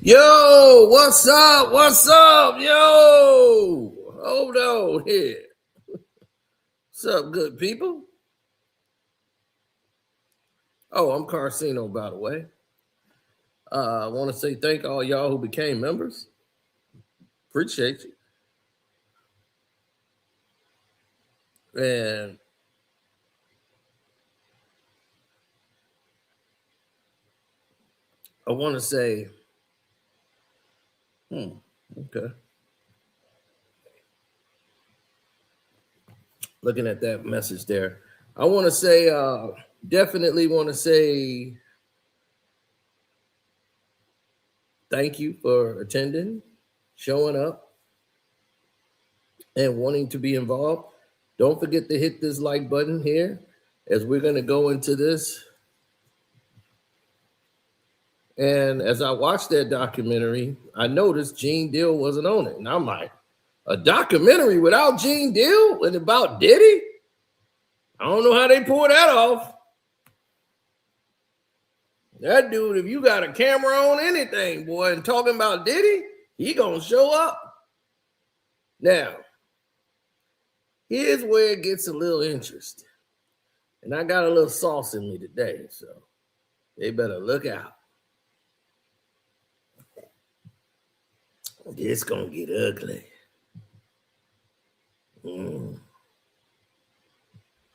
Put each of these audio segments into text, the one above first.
Yo, what's up? What's up? Yo, hold on here. What's up, good people? Oh, I'm Carcino, by the way. I want to say thank all y'all who became members. Appreciate you. And I want to say, okay. Looking at that message there. I want to say, definitely want to say thank you for attending, showing up, and wanting to be involved. Don't forget to hit this like button here as we're going to go into this. And as I watched that documentary, I noticed Gene Deal wasn't on it. And I'm like, a documentary without Gene Deal and about Diddy? I don't know how they pull that off. That dude, if you got a camera on anything, boy, and talking about Diddy, he gonna show up. Now, here's where it gets a little interesting. And I got a little sauce in me today, so they better look out. It's gonna get ugly.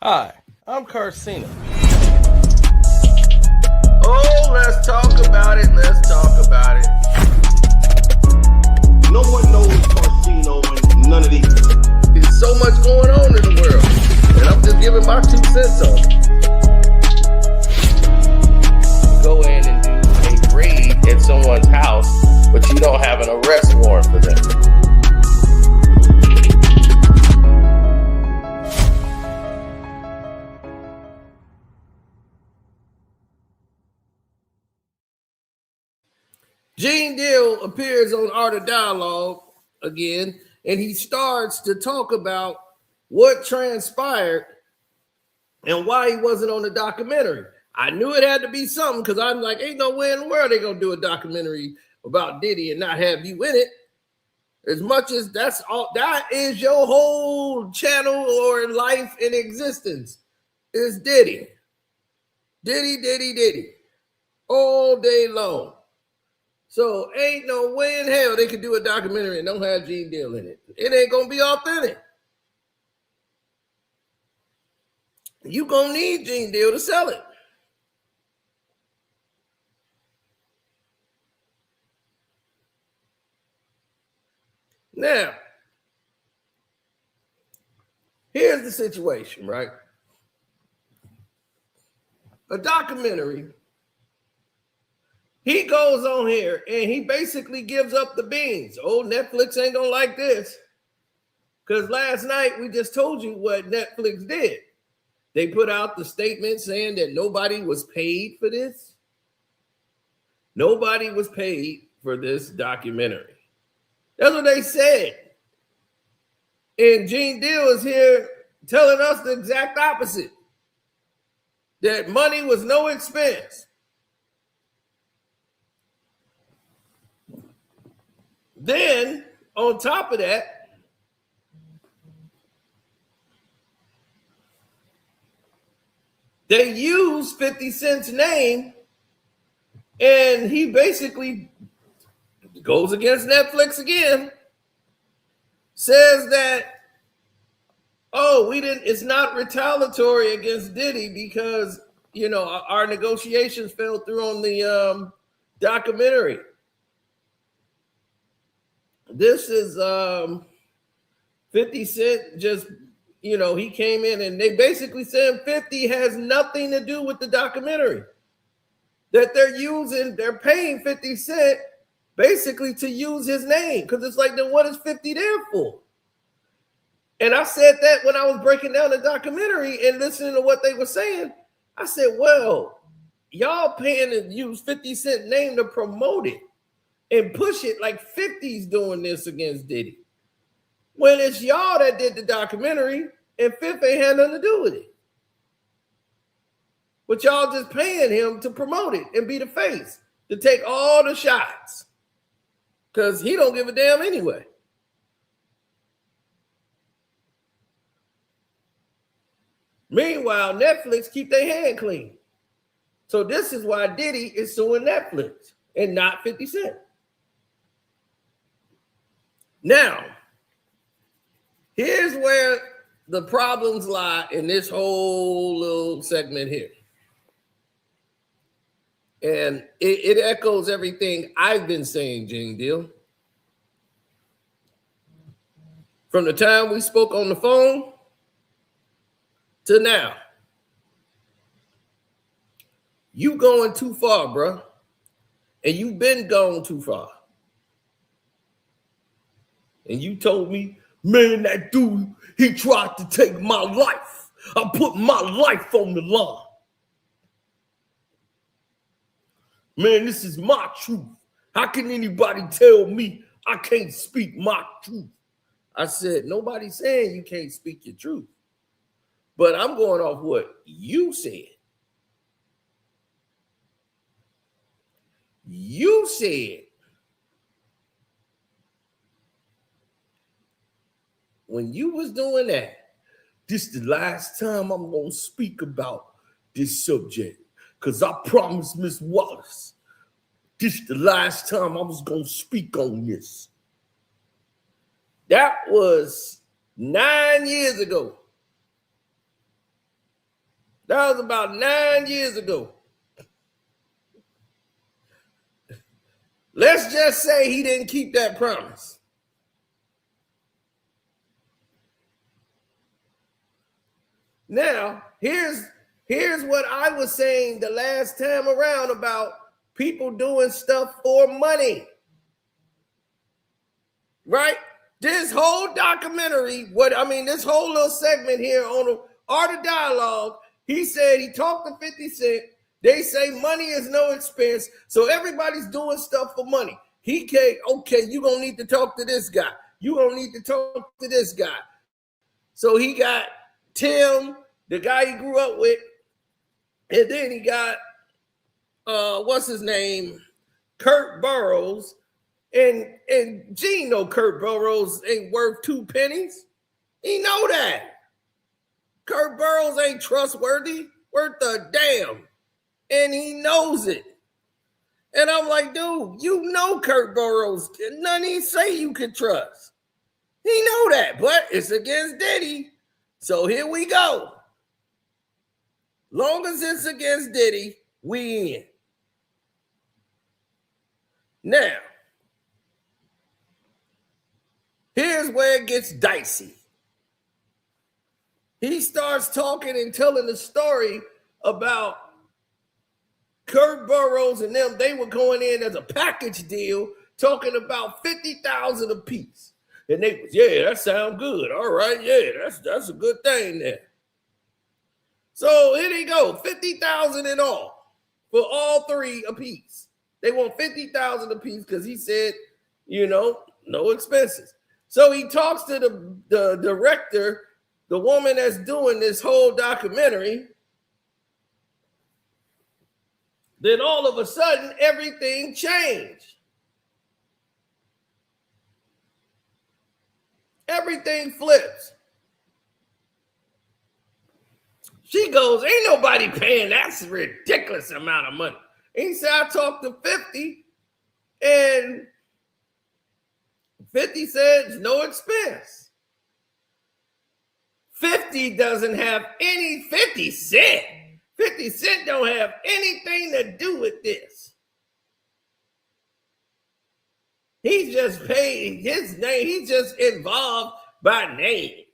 Hi, I'm Carcino. Oh, let's talk about it. Let's talk about it. No one knows Carcino and none of these. There's so much going on in the world, and I'm just giving my 2 cents on it. Go in and do a raid at someone's house, but you don't have an arrest warrant for them. Gene Deal appears on Art of Dialogue again, and he starts to talk about what transpired and why he wasn't on the documentary. I knew it had to be something because I'm like, ain't no way in the world they're going to do a documentary about Diddy and not have you in it. As much as that's all, that is your whole channel or life in existence is Diddy. Diddy. All day long. So ain't no way in hell they could do a documentary and don't have Gene Deal in it. It ain't gonna be authentic. You gonna need Gene Deal to sell it. Now, here's the situation, right? A documentary. He goes on here and he basically gives up the beans. Oh, Netflix ain't gonna like this. Because last night we just told you what Netflix did. They put out the statement saying that nobody was paid for this. Nobody was paid for this documentary. That's what they said. And Gene Deal is here telling us the exact opposite. That money was no expense. Then, on top of that, they use 50 Cent's name, and he basically goes against Netflix again, says that, oh, it's not retaliatory against Diddy because, our negotiations fell through on the documentary. This is 50 Cent just, he came in and they basically said 50 has nothing to do with the documentary. That they're paying 50 Cent basically to use his name. Because it's like, then what is 50 there for? And I said that when I was breaking down the documentary and listening to what they were saying. I said, well, y'all paying to use 50 Cent name to promote it. And push it like 50's doing this against Diddy. When it's y'all that did the documentary and 50 ain't had nothing to do with it. But y'all just paying him to promote it and be the face, to take all the shots. because he don't give a damn anyway. Meanwhile, Netflix keep their hand clean. So this is why Diddy is suing Netflix and not 50 Cent. Now, here's where the problems lie in this whole little segment here. And it echoes everything I've been saying, Gene Deal. From the time we spoke on the phone to now. You going too far, bro. And you've been gone too far. And you told me, man, that dude, he tried to take my life. I put my life on the line. Man, this is my truth. How can anybody tell me I can't speak my truth? I said, nobody's saying you can't speak your truth. But I'm going off what you said. You said when you was doing that, this is the last time I'm going to speak about this subject because I promised Miss Wallace this is the last time I was going to speak on this. That was 9 years ago. That was about 9 years ago. Let's just say he didn't keep that promise. Now, here's what I was saying the last time around about people doing stuff for money. Right? This whole documentary, this whole little segment here on the Art of Dialogue, he said he talked to 50 Cent. They say money is no expense, so everybody's doing stuff for money. He can't, okay, you're going to need to talk to this guy. You're going to need to talk to this guy. So he got Tim, the guy he grew up with, and then he got, what's his name? Kurt Burrows. And Gene know Kurt Burrows ain't worth 2 pennies. He know that. Kurt Burrows ain't trustworthy, worth a damn. And he knows it. And I'm like, dude, you know Kurt Burrows. None he say you can trust. He know that, but it's against Diddy. So here we go. Long as it's against Diddy, we in. Now, here's where it gets dicey. He starts talking and telling the story about Kurt Burrows and them. They were going in as a package deal, talking about $50,000 a piece. And they was, yeah, that sounds good. All right, yeah, that's a good thing there. So here they go, $50,000 in all for all three a piece. They want $50,000 a piece because he said, no expenses. So he talks to the director, the woman that's doing this whole documentary. Then all of a sudden, everything changed. Everything flips. She goes, ain't nobody paying that ridiculous amount of money. And he said, I talked to 50, and 50 said it's no expense. 50 doesn't have any 50 Cent. 50 Cent don't have anything to do with this. He's just paid his name. He's just involved by name.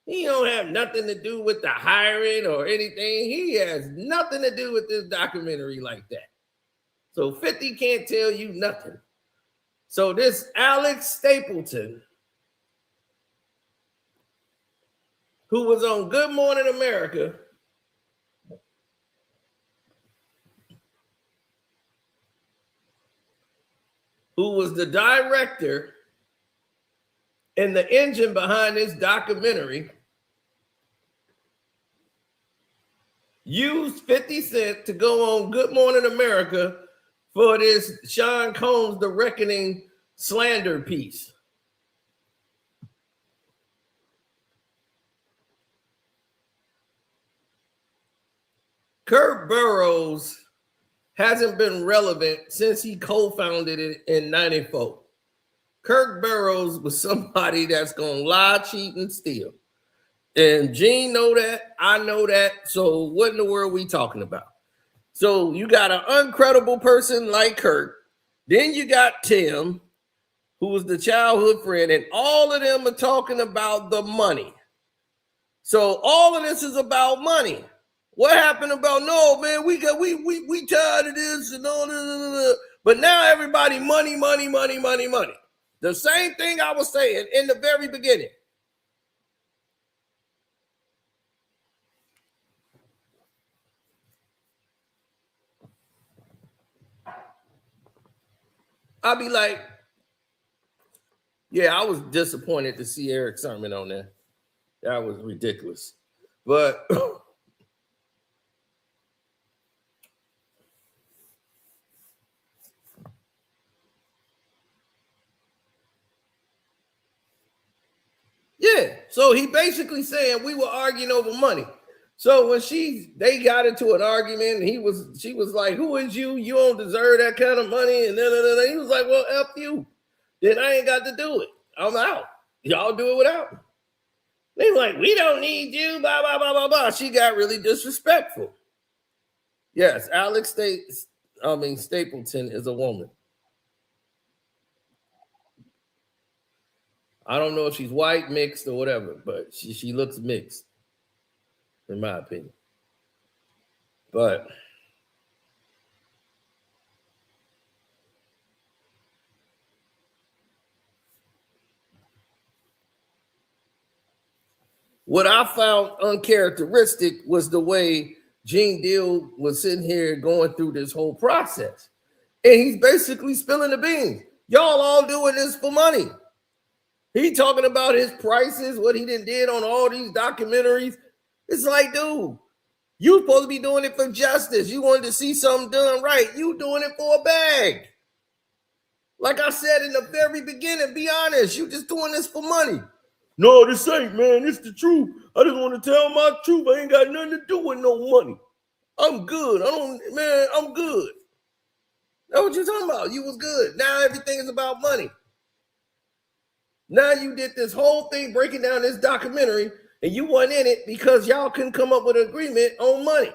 He don't have nothing to do with the hiring or anything. He has nothing to do with this documentary like that. So 50 can't tell you nothing. So this Alex Stapleton, who was on Good Morning America, who was the director and the engine behind this documentary, used 50 Cent to go on Good Morning America for this Sean Combs, The Reckoning slander piece. Kurt Burrows hasn't been relevant since he co-founded it in 94. Kirk Burrows was somebody that's going to lie, cheat, and steal. And Gene know that. I know that. So what in the world are we talking about? So you got an uncredible person like Kirk. Then you got Tim, who was the childhood friend. And all of them are talking about the money. So all of this is about money. What happened about, no, man, we tired of this and all this. But now everybody money. The same thing I was saying in the very beginning. I'll be like, yeah, I was disappointed to see Eric Sermon on there. That was ridiculous. But yeah, so he basically saying we were arguing over money. So when they got into an argument, and she was like, "Who is you? You don't deserve that kind of money." And then he was like, "Well, F you. Then I ain't got to do it. I'm out. Y'all do it without." They were like, "We don't need you." Blah blah blah blah blah. She got really disrespectful. Yes, Alex Stapleton is a woman. I don't know if she's white, mixed, or whatever, but she looks mixed, in my opinion. But what I found uncharacteristic was the way Gene Deal was sitting here going through this whole process. And he's basically spilling the beans. Y'all all doing this for money. He talking about his prices, what he did on all these documentaries. It's like, dude, you supposed to be doing it for justice. You wanted to see something done right. You doing it for a bag. Like I said in the very beginning, be honest. You just doing this for money. No, this ain't, man. It's the truth. I just want to tell my truth. I ain't got nothing to do with no money. I'm good. I'm good. That's what you talking about. You was good. Now everything is about money. Now you did this whole thing breaking down this documentary, and you weren't in it because y'all couldn't come up with an agreement on money.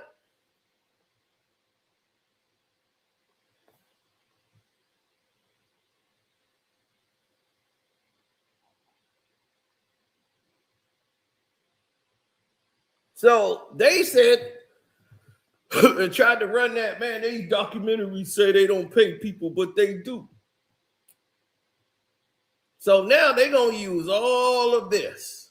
So they said and tried to run that, man, these documentaries say they don't pay people, but they do. So now they're going to use all of this.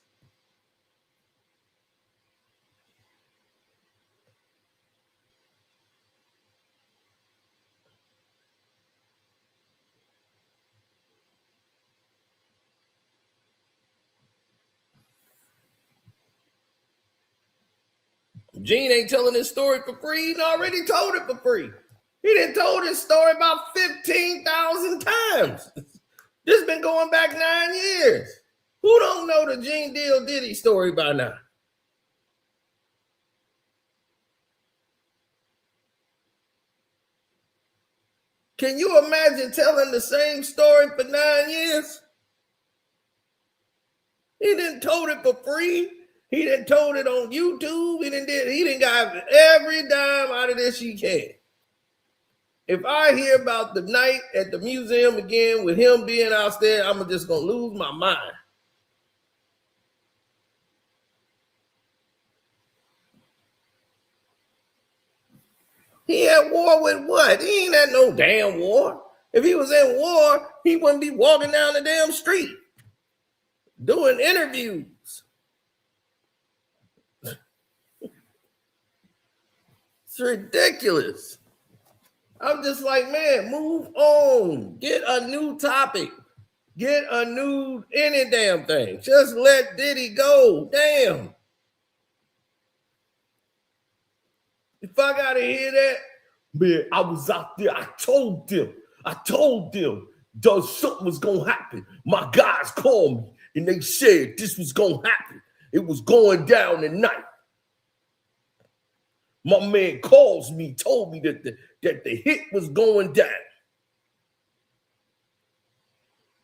Gene ain't telling his story for free. He already told it for free. He done told his story about 15,000 times. This has been going back 9 years. Who don't know the Gene Deal Diddy story by now? Can you imagine telling the same story for 9 years? He didn't told it for free. He done told it on YouTube. He done got every dime out of this he can. If I hear about the night at the museum again with him being out there, I'm just going to lose my mind. He at war with what? He ain't at no damn war. If he was in war, he wouldn't be walking down the damn street doing interviews. It's ridiculous. I'm just like, man, move on. Get a new topic. Get a new any damn thing. Just let Diddy go. Damn. If I gotta hear that, man, I was out there. I told them, something was gonna happen. My guys called me and they said this was gonna happen. It was going down tonight. My man calls me, told me that the hit was going down.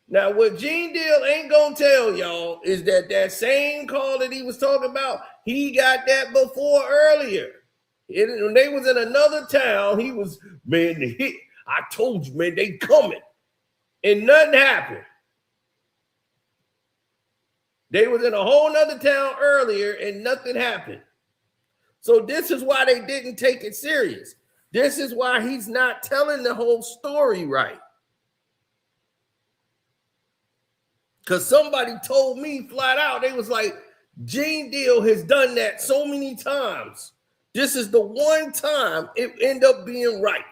Now, what Gene Deal ain't gonna tell y'all is that same call that he was talking about, he got that before earlier. When they was in another town, he was, man, the hit. I told you, man, they coming. And nothing happened. They was in a whole nother town earlier and nothing happened. So this is why they didn't take it serious. This is why he's not telling the whole story right. Because somebody told me flat out, they was like, Gene Deal has done that so many times. This is the one time it ended up being right.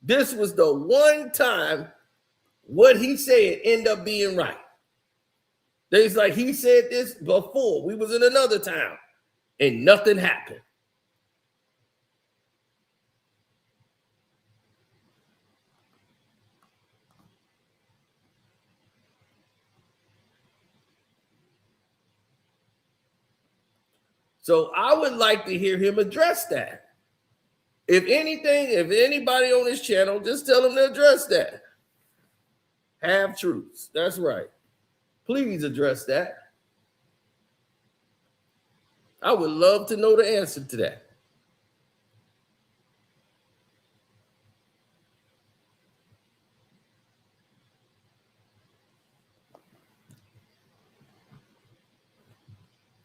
This was the one time what he said ended up being right. It's like he said this before. We was in another town and nothing happened. So I would like to hear him address that. If anything, if anybody on this channel, just tell them to address that. Have truths. That's right. Please address that. I would love to know the answer to that.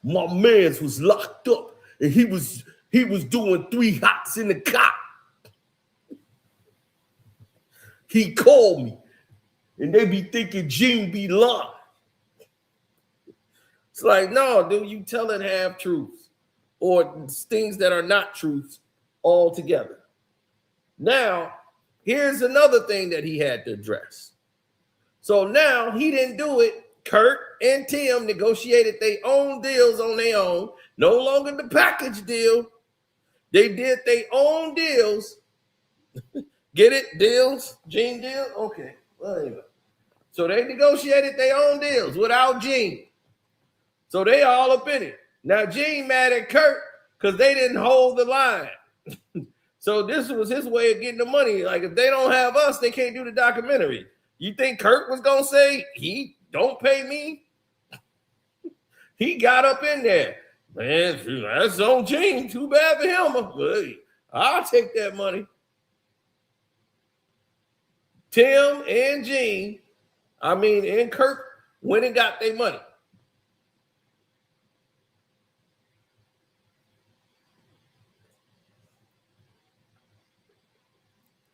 My man's was locked up and he was doing 3 hots in the cop. He called me and they be thinking Gene be lying. It's like, no, dude, you telling half truths or things that are not truths altogether. Now, here's another thing that he had to address. So now he didn't do it. Kurt and Tim negotiated their own deals on their own. No longer the package deal. They did their own deals. Get it? Deals? Gene deal? Okay. Well, anyway. So they negotiated their own deals without Gene. So they all up in it. Now Gene mad at Kurt because they didn't hold the line. So this was his way of getting the money. Like, if they don't have us, they can't do the documentary. You think Kurt was going to say, he don't pay me? He got up in there. Man, that's on Gene. Too bad for him. Hey, I'll take that money. Tim and Gene, and Kurt went and got their money.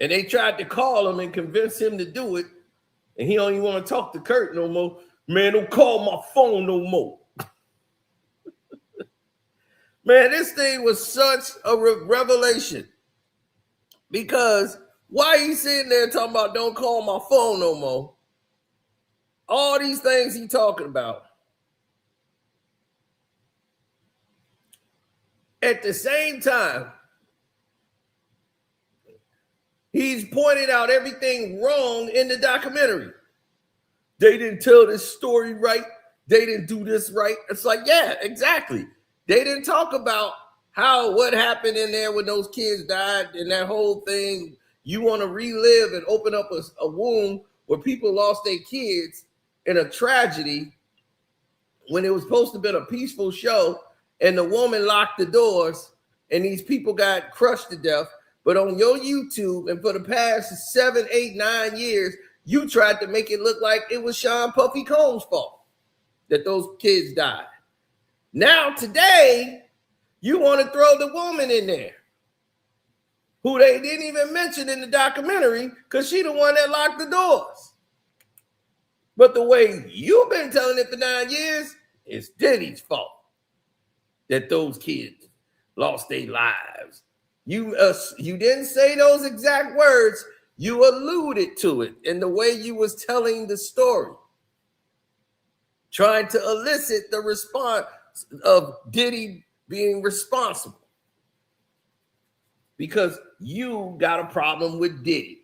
And they tried to call him and convince him to do it. And he don't even want to talk to Kurt no more. Man, don't call my phone no more. Man, this thing was such a revelation. Because why he sitting there talking about don't call my phone no more? All these things he talking about. At the same time, he's pointed out everything wrong in the documentary. They didn't tell this story right. They didn't do this right. It's like, yeah, exactly. They didn't talk about what happened in there when those kids died and that whole thing. You want to relive and open up a wound where people lost their kids in a tragedy when it was supposed to have been a peaceful show and the woman locked the doors and these people got crushed to death. But on your YouTube and for the past 7, 8, 9 years, you tried to make it look like it was Sean Puffy Combs' fault that those kids died. Now, today, you want to throw the woman in there, who they didn't even mention in the documentary because she the one that locked the doors. But the way you've been telling it for 9 years, it's Diddy's fault that those kids lost their lives. You didn't say those exact words. You alluded to it in the way you was telling the story, trying to elicit the response of Diddy being responsible. Because you got a problem with Diddy.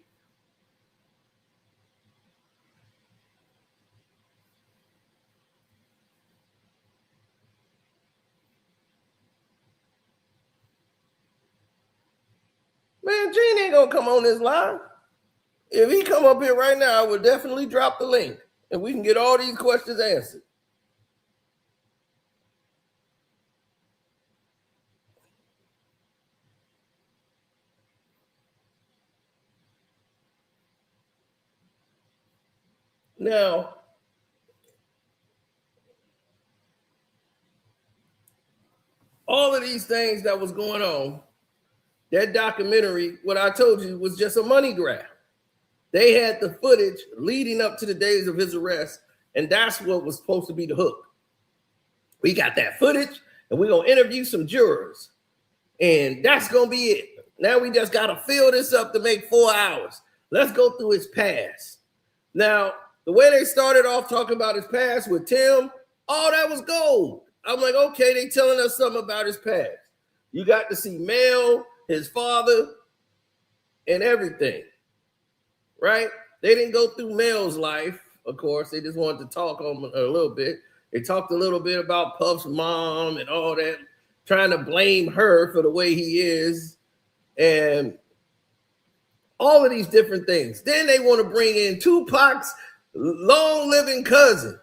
Man, Gene ain't gonna come on this live. If he come up here right now, I would definitely drop the link and we can get all these questions answered. Now, all of these things that was going on, that documentary, what I told you, was just a money grab. They had the footage leading up to the days of his arrest, and that's what was supposed to be the hook. We got that footage, and we're going to interview some jurors, and that's going to be it. Now we just got to fill this up to make 4 hours. Let's go through his past. Now, the way they started off talking about his past with Tim, all that was gold. I'm like, okay, they telling us something about his past. You got to see Mel, his father, and everything, right? They didn't go through Mel's life, of course. They just wanted to talk on a little bit. They talked a little bit about Puff's mom and all that, trying to blame her for the way he is, and all of these different things. Then they want to bring in Tupac's long-living cousin.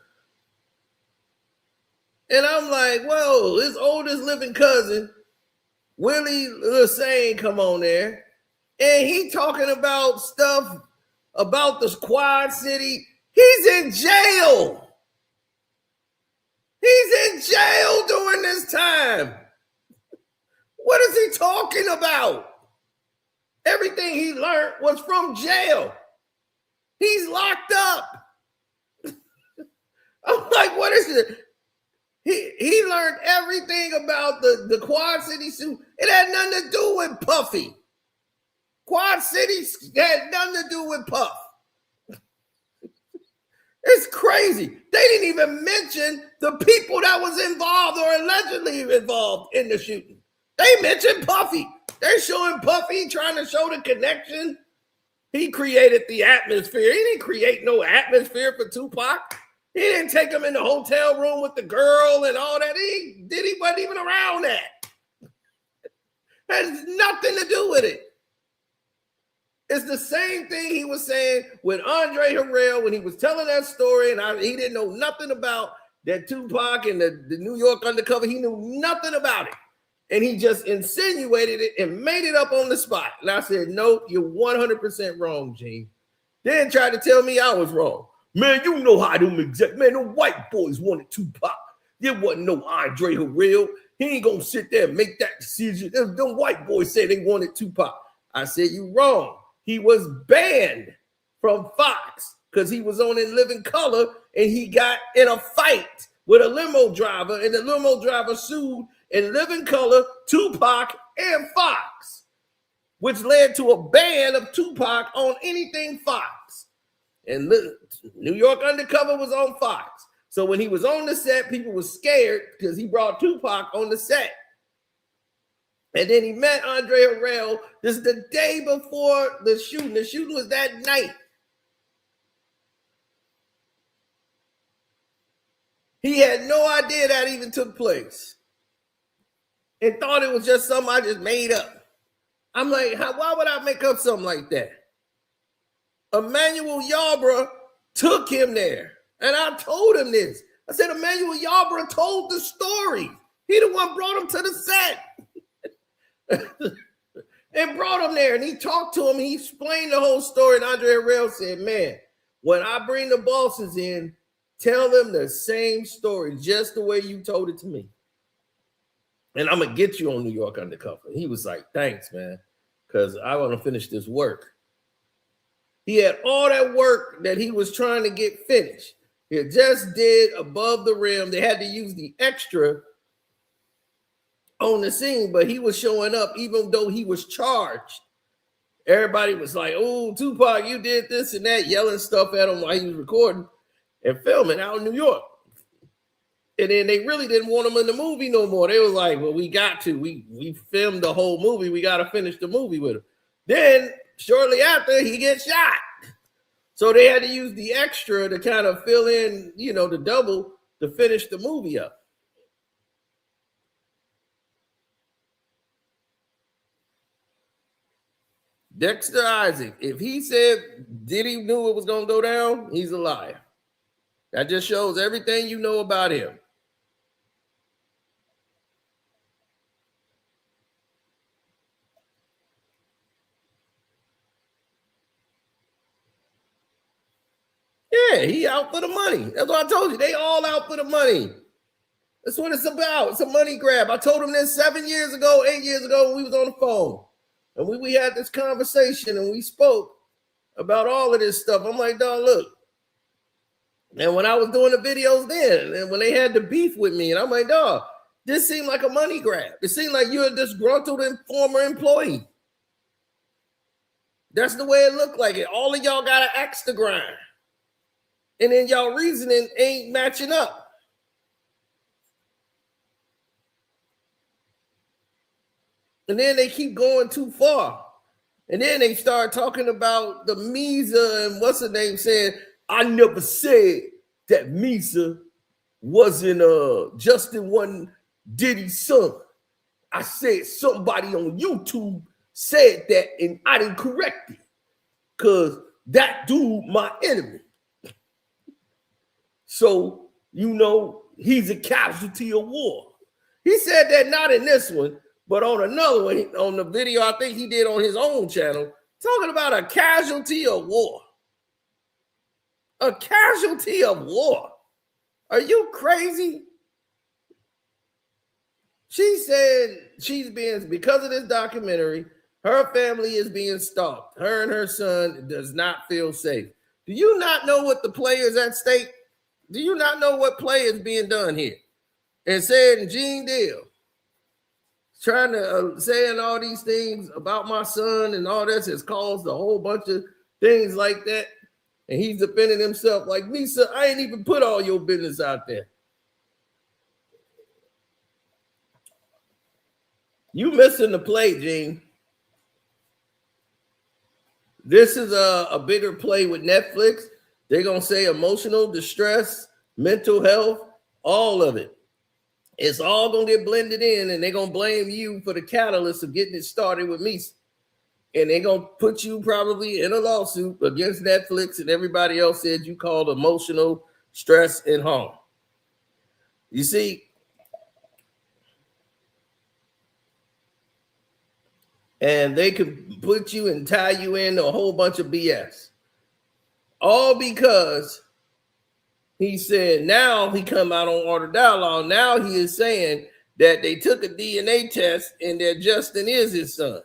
And I'm like, whoa, his oldest living cousin, Willie Lassane, come on there. And he talking about stuff about the Quad City. He's in jail. He's in jail during this time. What is he talking about? Everything he learned was from jail. He's locked up. I'm like, what is it? He learned everything about the Quad City suit. It had nothing to do with Puffy. Quad City had nothing to do with Puff. It's crazy. They didn't even mention the people that was involved or allegedly involved in the shooting. They mentioned Puffy. They're showing Puffy, trying to show the connection. He created the atmosphere. He didn't create no atmosphere for Tupac. He didn't take him in the hotel room with the girl and all that. Diddy wasn't even around that. Has nothing to do with it. It's the same thing he was saying with Andre Harrell when he was telling that story, and he didn't know nothing about that Tupac and the New York undercover. He knew nothing about it. And he just insinuated it and made it up on the spot. And I said, no, you're 100% wrong, Gene. Then tried to tell me I was wrong. Man, you know how them the white boys wanted Tupac. There wasn't no Andre Harrell. He ain't gonna sit there and make that decision. Them white boys said they wanted Tupac. I said, you wrong. He was banned from Fox because he was on In Living Color and he got in a fight with a limo driver, and the limo driver sued In Living Color, Tupac, and Fox, which led to a ban of Tupac on anything Fox. And New York Undercover was on Fox. So when he was on the set, people were scared because he brought Tupac on the set. And then he met Andre Harrell. This is the day before the shooting. The shooting was that night. He had no idea that even took place and thought it was just something I just made up. I'm like, why would I make up something like that? Emmanuel Yarbrough took him there. And I told him this. I said, Emmanuel Yarbrough told the story. He the one brought him to the set. And brought him there. And he talked to him. He explained the whole story. And Andre Harrell said, man, when I bring the bosses in, tell them the same story, just the way you told it to me. And I'm going to get you on New York Undercover. He was like, thanks, man, because I want to finish this work. He had all that work that he was trying to get finished. He just did Above the Rim. They had to use the extra on the scene, but he was showing up even though he was charged. Everybody was like, oh, Tupac, you did this and that, yelling stuff at him while he was recording and filming out in New York. And then they really didn't want him in the movie no more. They was like, well, we got to. We filmed the whole movie. We got to finish the movie with him. Then shortly after, he gets shot. So they had to use the extra to kind of fill in, the double to finish the movie up. Dexter Isaac, if he said Diddy knew it was going to go down, he's a liar. That just shows everything you know about him. Yeah, he out for the money. That's what I told you. They all out for the money. That's what it's about. It's a money grab. I told him this 7 years ago, 8 years ago, when we was on the phone. And we had this conversation and we spoke about all of this stuff. I'm like, dog, look. And when I was doing the videos then, and when they had the beef with me, and I'm like, dog, this seemed like a money grab. It seemed like you're a disgruntled former employee. That's the way it looked like it. All of y'all got to axe the grind. And then y'all reasoning ain't matching up. And then they keep going too far. And then they start talking about the Misa and what's her name saying, I never said that Misa wasn't Justin wasn't Diddy's son. I said somebody on YouTube said that and I didn't correct it. Because that dude my enemy. So, he's a casualty of war. He said that not in this one, but on another one, on the video I think he did on his own channel, talking about a casualty of war. A casualty of war. Are you crazy? She said because of this documentary, her family is being stalked. Her and her son does not feel safe. Do you not know what the players at stake? Do you not know what play is being done here? And saying Gene Deal, trying to saying all these things about my son and all this has caused a whole bunch of things like that. And he's defending himself like, Misa, I ain't even put all your business out there. You missing the play, Gene. This is a bigger play with Netflix. They're going to say emotional distress, mental health, all of it. It's all going to get blended in, and they're going to blame you for the catalyst of getting it started with Misa. And they're going to put you probably in a lawsuit against Netflix and everybody else said you called emotional stress and harm. You see, and they could put you and tie you into a whole bunch of BS. All because he said now he come out on Order Dialogue. Now he is saying that they took a DNA test and that Justin is his son.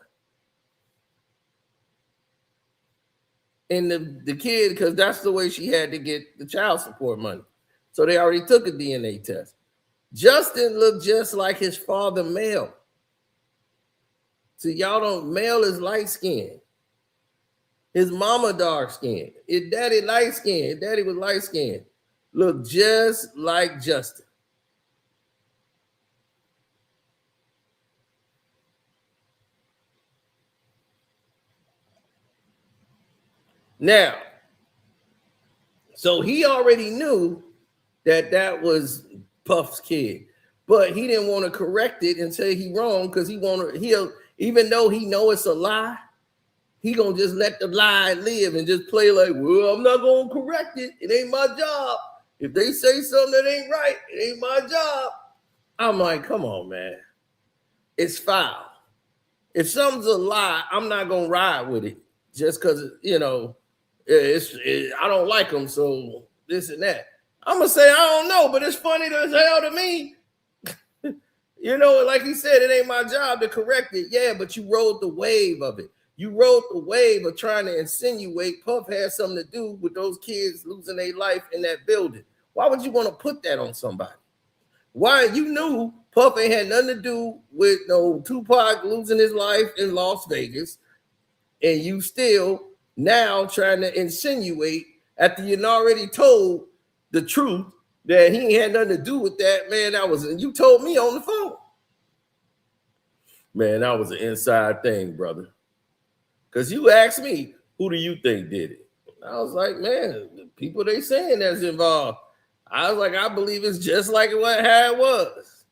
And the kid, because that's the way she had to get the child support money. So they already took a DNA test. Justin looked just like his father, Mel. So y'all don't, Mel is light skinned. His mama dark skinned. His daddy light skinned. His daddy was light skinned. Look just like Justin. Now, so he already knew that was Puff's kid, but he didn't want to correct it and say he wrong because he'll even though he know it's a lie, he gonna just let the lie live and just play like, well, I'm not gonna correct it. It ain't my job. If they say something that ain't right, it ain't my job. I'm like, come on, man. It's foul. If something's a lie, I'm not gonna ride with it just because I don't like them, so this and that. I'm gonna say I don't know, but it's funny as hell to me. Like he said, it ain't my job to correct it. Yeah, but you rode the wave of it. You rode the wave of trying to insinuate Puff had something to do with those kids losing their life in that building. Why would you want to put that on somebody? Why? You knew Puff ain't had nothing to do with no Tupac losing his life in Las Vegas, and you still now trying to insinuate after you'd already told the truth that he ain't had nothing to do with that, man. You told me on the phone. Man, that was an inside thing, brother. Because you asked me, who do you think did it? I was like, man, the people they saying that's involved. I was like, I believe it's just like how it was.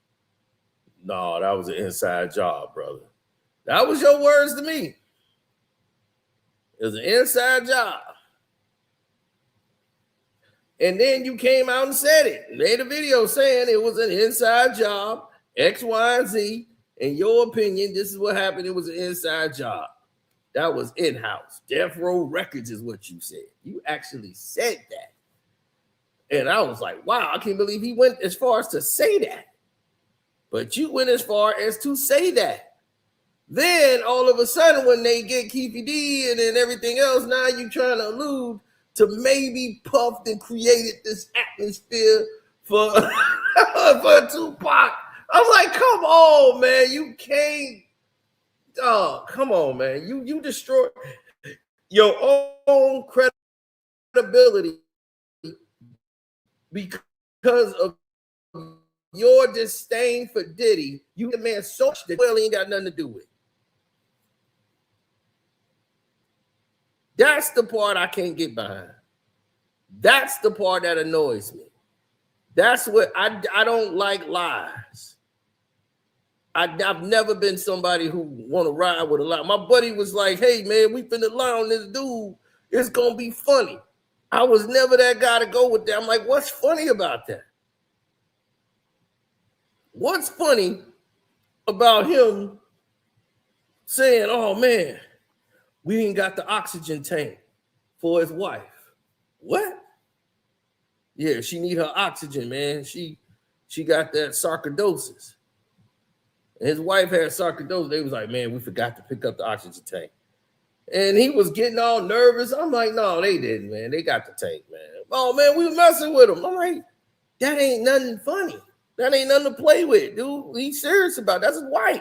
No, that was an inside job, brother. That was your words to me. It was an inside job. And then you came out and said it. Made a video saying it was an inside job, X, Y, and Z. In your opinion, this is what happened. It was an inside job. That was in-house. Death Row Records is what you said. You actually said that. And I was like, wow, I can't believe he went as far as to say that. But you went as far as to say that. Then all of a sudden, when they get Keefy D and then everything else, now you trying to allude to maybe Puffed and created this atmosphere for, for Tupac. I'm like, come on, man. You can't. Oh, come on, man. You destroy your own credibility because of your disdain for Diddy. You demand so much that well ain't got nothing to do with. That's the part I can't get behind. That's the part that annoys me. That's what I don't like lies. I've never been somebody who want to ride with a lie. My buddy was like, hey, man, we finna lie on this dude. It's going to be funny. I was never that guy to go with that. I'm like, what's funny about that? What's funny about him saying, oh, man, we ain't got the oxygen tank for his wife? What? Yeah, she need her oxygen, man. She got that sarcoidosis. His wife had sarcoidosis. They was like, man, we forgot to pick up the oxygen tank. And he was getting all nervous. I'm like, no, they didn't, man. They got the tank, man. Oh, man, we were messing with him. I'm like, that ain't nothing funny. That ain't nothing to play with, dude. He's serious about it. That's his wife.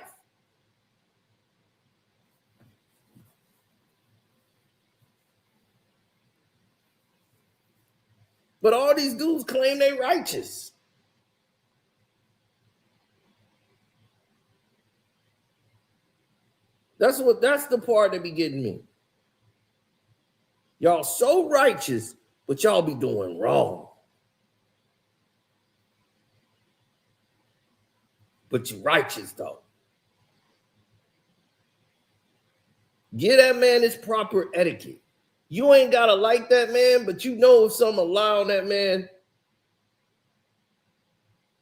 But all these dudes claim they righteous. That's the part that be getting me. Y'all so righteous, but y'all be doing wrong. But you righteous though. Give that man his proper etiquette. You ain't gotta like that man, but you know if something lie on that man,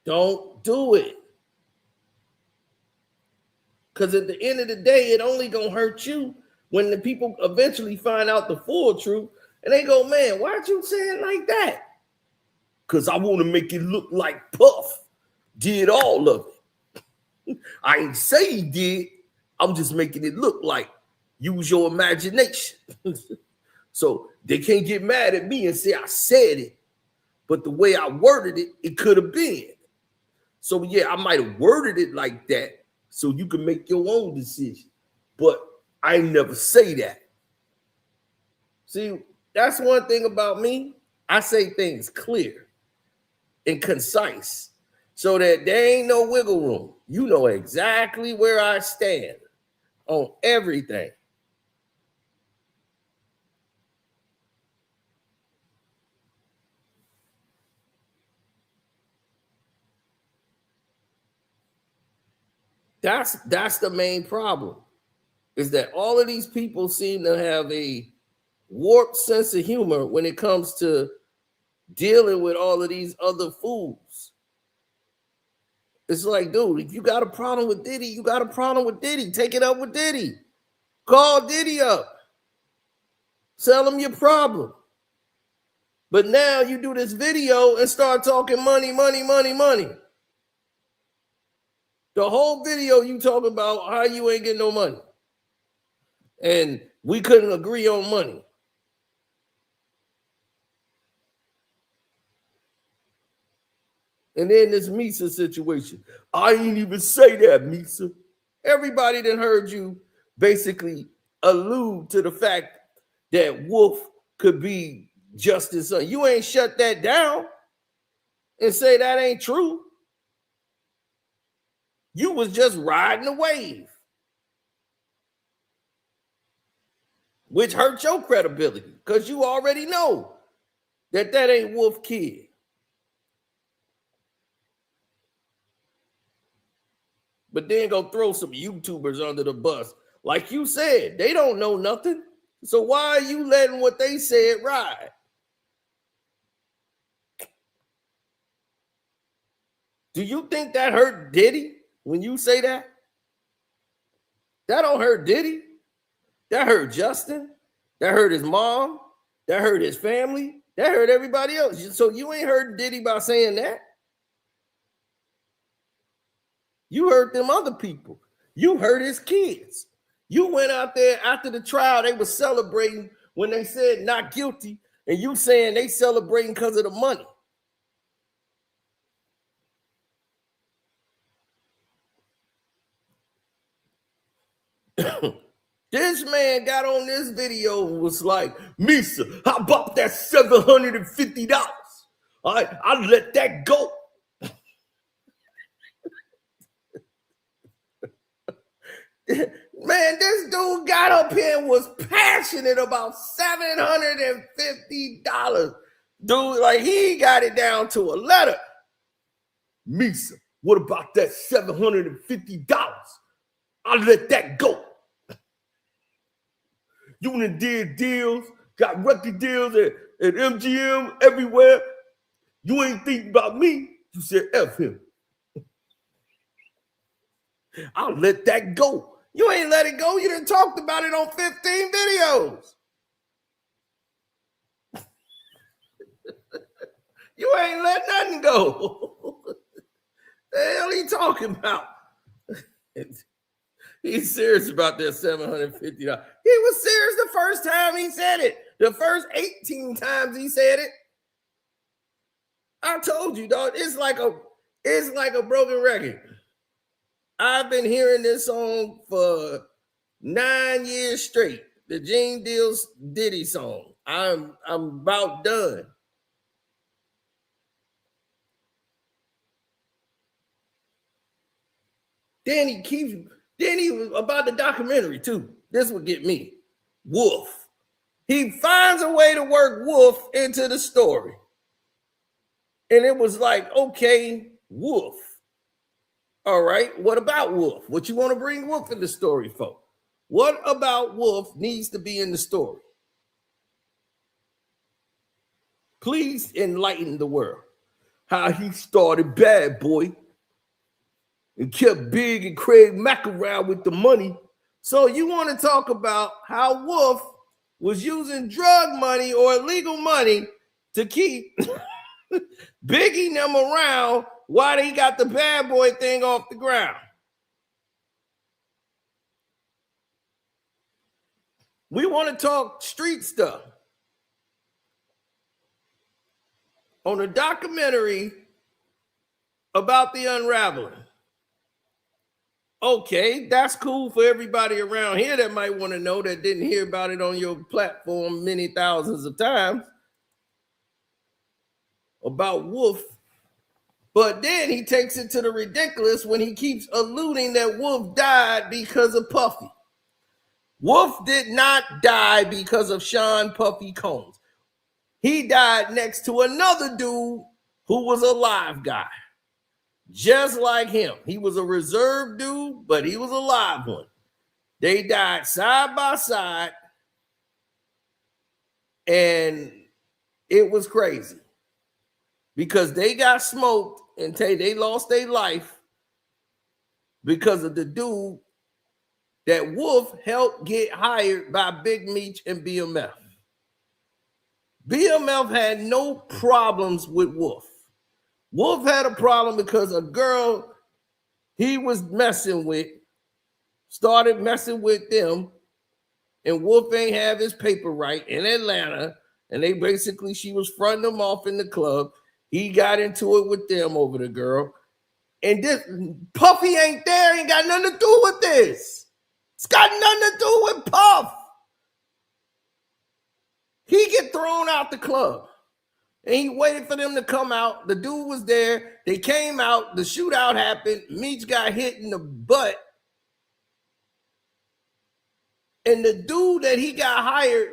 don't do it. Because at the end of the day, it only gonna hurt you when the people eventually find out the full truth and they go, man, why'd you say it like that? Because I want to make it look like Puff did all of it. I ain't say he did. I'm just making it look like use your imagination. So they can't get mad at me and say I said it, but the way I worded it, it could have been. So yeah, I might have worded it like that so you can make your own decision. But I never say that. See, that's one thing about me. I say things clear and concise so that there ain't no wiggle room. You know exactly where I stand on everything. That's the main problem, is that all of these people seem to have a warped sense of humor when it comes to dealing with all of these other fools. It's like, dude, if you got a problem with Diddy, you got a problem with Diddy. Take it up with Diddy. Call Diddy up. Tell him your problem. But now you do this video and start talking money, money, money, money. The whole video you talk about how you ain't getting no money. And we couldn't agree on money. And then this Misa situation. I ain't even say that, Misa. Everybody that heard you basically allude to the fact that Wolf could be Justin's son. You ain't shut that down and say that ain't true. You was just riding the wave. which hurt your credibility because you already know that ain't Wolf kid. But then go throw some YouTubers under the bus. Like you said, they don't know nothing. So why are you letting what they said ride? Do you think that hurt Diddy when you say that? That don't hurt Diddy. That hurt Justin. That hurt his mom. That hurt his family. That hurt everybody else. So you ain't hurt Diddy by saying that. You hurt them other people. You hurt his kids. You went out there after the trial. They were celebrating when they said not guilty. And you saying they celebrating because of the money. This man got on this video and was like, Misa, how about that $750? I let that go. Man, this dude got up here and was passionate about $750. Dude, like he got it down to a letter. Misa, what about that $750? I let that go. You done did deals, got record deals at MGM everywhere. You ain't thinking about me. You said F him. I'll let that go. You ain't let it go. You done talked about it on 15 videos. You ain't let nothing go. The hell he talking about? He's serious about that $750. He was serious the first time he said it. The first 18 times he said it. I told you, dog, it's like a broken record. I've been hearing this song for 9 years straight. The Gene Deal's Diddy song. I'm about done. Then he was about the documentary too. This would get me. Wolf. He finds a way to work Wolf into the story. And it was like, okay, Wolf. All right, what about Wolf? What you want to bring Wolf in the story for? What about Wolf needs to be in the story? Please enlighten the world. How he started Bad Boy and kept Big and Craig Mack around with the money. So you want to talk about how Wolf was using drug money or illegal money to keep Biggie them around while he got the Bad Boy thing off the ground. We want to talk street stuff. On a documentary about the unraveling. Okay, that's cool for everybody around here that might want to know that didn't hear about it on your platform many thousands of times about Wolf. But then he takes it to the ridiculous when he keeps alluding that Wolf died because of Puffy. Wolf did not die because of Sean Puffy Combs. He died next to another dude who was a live guy. Just like him. He was a reserve dude, but he was a live one. They died side by side, and it was crazy because they got smoked and they lost their life because of the dude that Wolf helped get hired by Big Meech and BMF. BMF had no problems with Wolf. Wolf had a problem because a girl he was messing with started messing with them, and Wolf ain't have his paper right in Atlanta, and she was fronting him off in the club. He got into it with them over the girl, and this Puffy ain't there, ain't got nothing to do with this. It's got nothing to do with Puff. He get thrown out the club. And he waited for them to come out. The dude was there. They came out. The shootout happened. Meech got hit in the butt. And the dude that he got hired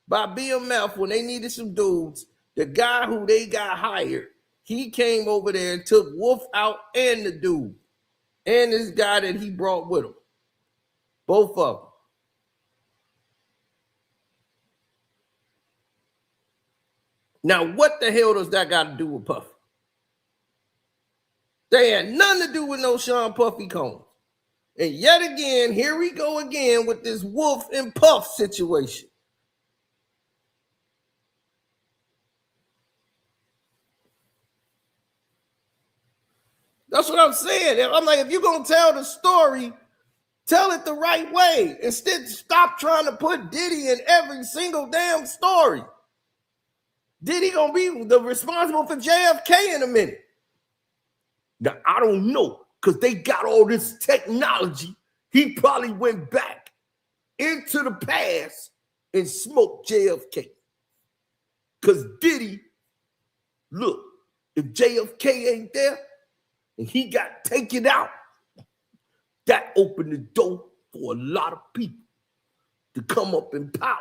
by BMF when they needed some dudes, the guy who they got hired, he came over there and took Wolf out and the dude and this guy that he brought with him. Both of them. Now, what the hell does that got to do with Puffy? They had nothing to do with no Sean Puffy Combs. And yet again, here we go again with this Wolf and Puff situation. That's what I'm saying. I'm like, if you're going to tell the story, tell it the right way. Instead, stop trying to put Diddy in every single damn story. Diddy going to be the responsible for JFK in a minute. Now, I don't know, because they got all this technology. He probably went back into the past and smoked JFK. Because Diddy, look, if JFK ain't there and he got taken out, that opened the door for a lot of people to come up in power.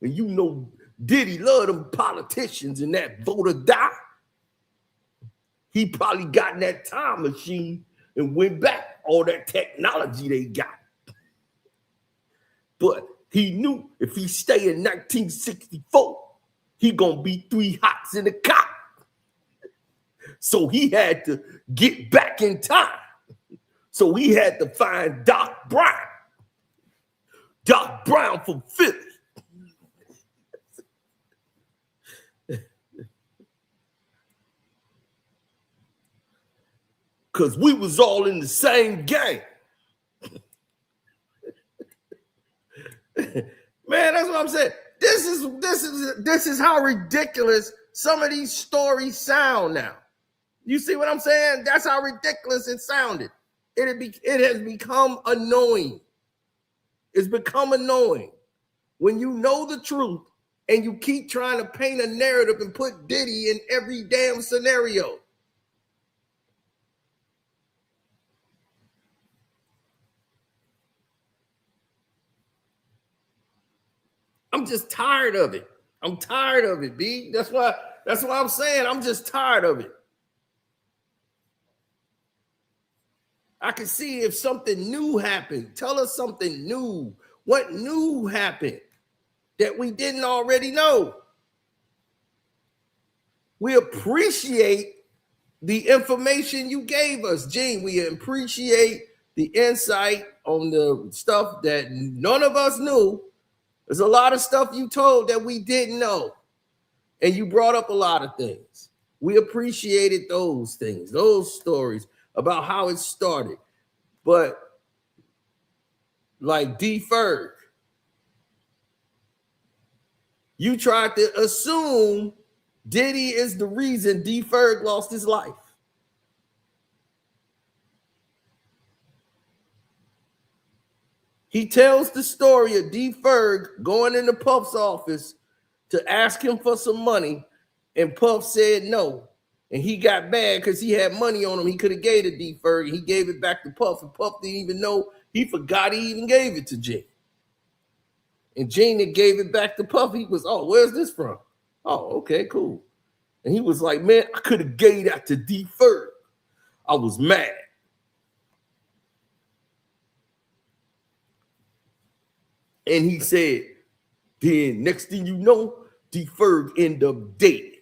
And you know, Diddy love them politicians and that vote or die. He probably got in that time machine and went back, all that technology they got. But he knew if he stay in 1964, he gonna be 3 hots in the cop. So he had to get back in time. So he had to find Doc Brown. Doc Brown from Philly. Because we was all in the same game. Man, that's what I'm saying. This is how ridiculous some of these stories sound now. You see what I'm saying? That's how ridiculous it sounded. It has become annoying. It's become annoying when you know the truth and you keep trying to paint a narrative and put Diddy in every damn scenario. I'm just tired of it. I'm tired of it, B. That's why I'm saying I'm just tired of it. I can see if something new happened. Tell us something new. What new happened that we didn't already know? We appreciate the information you gave us, Gene. We appreciate the insight on the stuff that none of us knew. There's a lot of stuff you told that we didn't know. And you brought up a lot of things. We appreciated those things, those stories about how it started. But like D. Ferg, you tried to assume Diddy is the reason D. Ferg lost his life. He tells the story of D. Ferg going into Puff's office to ask him for some money, and Puff said no. And he got mad because he had money on him. He could have gave it to D. Ferg, and he gave it back to Puff, and Puff didn't even know. He forgot he even gave it to Gene. And Gene that gave it back to Puff, he was, oh, where's this from? Oh, okay, cool. And he was like, man, I could have gave that to D. Ferg. I was mad. And he said, then next thing you know, D. Ferg ended up dead.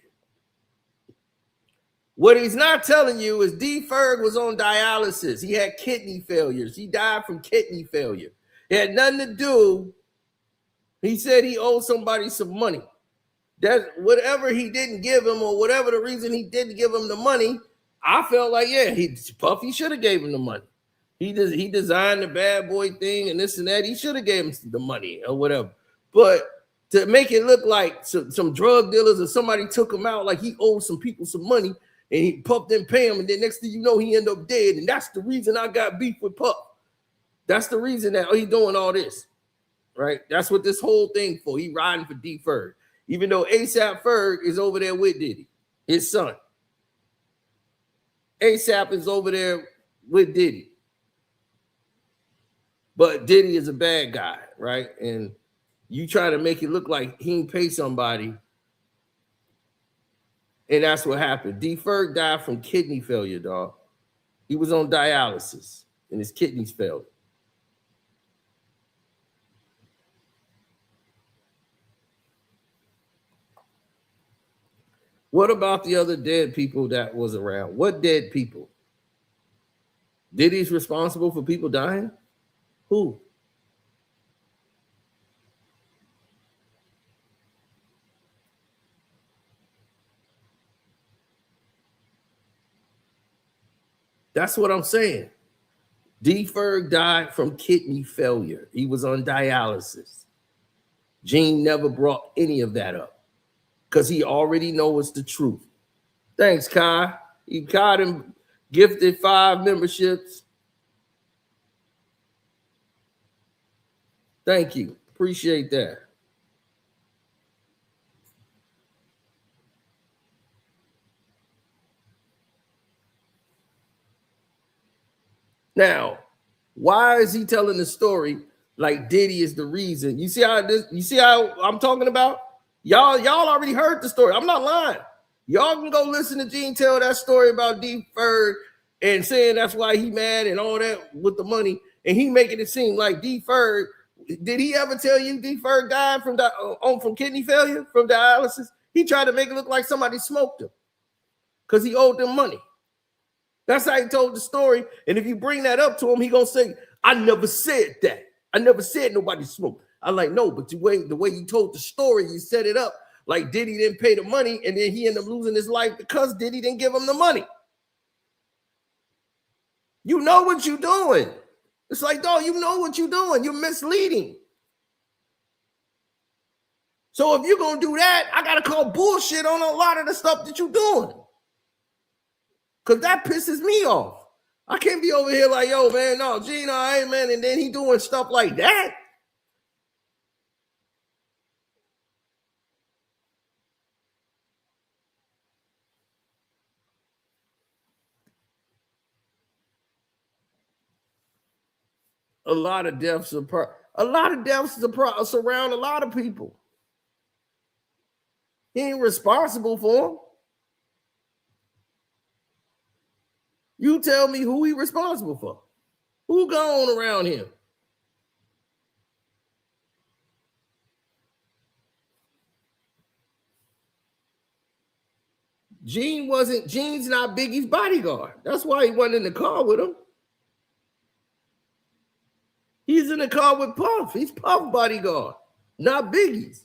What he's not telling you is D. Ferg was on dialysis. He had kidney failures. He died from kidney failure. It had nothing to do. He said he owed somebody some money. That whatever he didn't give him, or whatever the reason he didn't give him the money, I felt like, yeah, Puffy should have gave him the money. He designed the bad boy thing and this and that. He should have gave him the money or whatever. But to make it look like some drug dealers or somebody took him out, like he owed some people some money, and he Puff didn't pay him, and then next thing you know, he ended up dead. And that's the reason I got beef with Puff. That's the reason that he's doing all this, right? That's what this whole thing for. He riding for D. Ferg, even though ASAP Ferg is over there with Diddy, his son. ASAP is over there with Diddy. But Diddy is a bad guy. right? And you try to make it look like he didn't pay somebody. And that's what happened. D. Ferg died from kidney failure, dog. He was on dialysis and his kidneys failed. What about the other dead people that was around? What dead people? Diddy's responsible for people dying? Who? That's what I'm saying. D. Ferg died from kidney failure. He was on dialysis. Gene never brought any of that up because he already knows the truth. Thanks, Kai. He got him gifted 5 memberships. Thank you. Appreciate that. Now, why is he telling the story like Diddy is the reason? You see how I'm talking about? Y'all already heard the story. I'm not lying. Y'all can go listen to Gene tell that story about D. Ferg and saying that's why he mad and all that with the money. And he making it seem like D. Ferg, did he ever tell you D. Ferg died from kidney failure, from dialysis? He tried to make it look like somebody smoked him because he owed them money. That's how he told the story. And if you bring that up to him, he gonna say, I never said that. I never said nobody smoked. I'm like, no, but the way you told the story, you set it up like Diddy didn't pay the money, and then he ended up losing his life because Diddy didn't give him the money. You know what you're doing. It's like, dog, you know what you're doing. You're misleading. So if you're gonna do that, I gotta call bullshit on a lot of the stuff that you're doing. Because that pisses me off. I can't be over here like, yo, man, no, Gene, all right, man, and then he doing stuff like that. A lot of deaths surround a lot of people. He ain't responsible for them. You tell me who he responsible for. Who gone around him? Gene's not Biggie's bodyguard. That's why he wasn't in the car with him. He's in the car with Puff. He's Puff bodyguard, not Biggie's.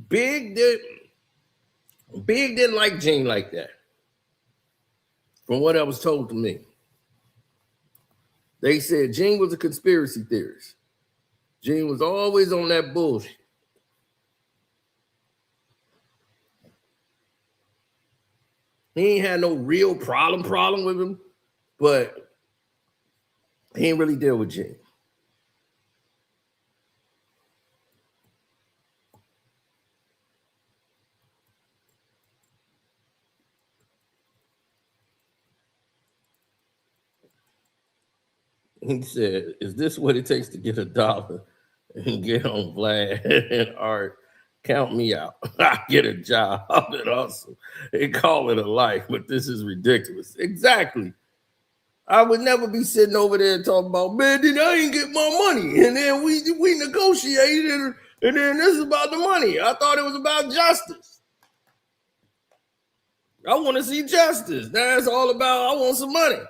Big didn't like Gene like that. From what I was told to me. They said Gene was a conspiracy theorist. Gene was always on that bullshit. He ain't had no real problem with him, but he ain't really deal with Gene. He said, is this what it takes to get $1 and get on Vlad and Art? Count me out. I get a job and also they call it a life, but this is ridiculous. Exactly. I would never be sitting over there and talking about, man, then I ain't get my money. And then we negotiated, and then this is about the money. I thought it was about justice. I want to see justice. That's all about, I want some money.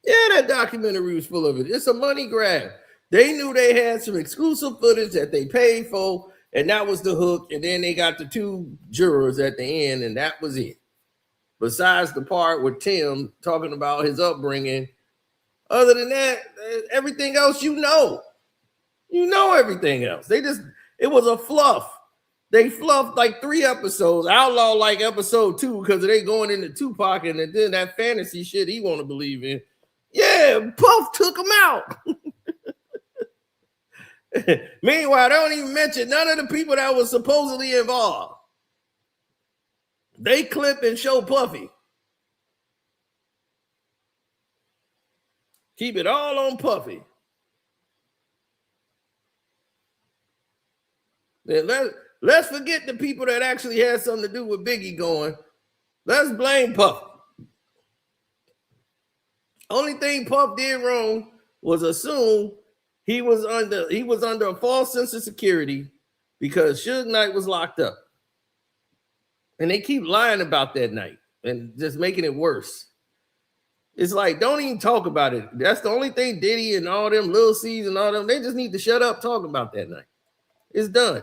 Yeah, that documentary was full of it. It's a money grab. They knew they had some exclusive footage that they paid for, and that was the hook. And then they got the 2 jurors at the end, and that was it. Besides the part with Tim talking about his upbringing, other than that, everything else you know. You know everything else. It was a fluff. They fluffed like 3 episodes. Outlaw like episode 2 because they going into Tupac and then that fantasy shit he want to believe in. Yeah, Puff took him out. Meanwhile, they don't even mention none of the people that was supposedly involved. They clip and show Puffy. Keep it all on Puffy. Then let's forget the people that actually had something to do with Biggie going. Let's blame Puff. Only thing Puff did wrong was assume he was under a false sense of security because Suge Knight was locked up. And they keep lying about that night and just making it worse. It's like, don't even talk about it. That's the only thing Diddy and all them Lil C's and all them, they just need to shut up talking about that night. It's done.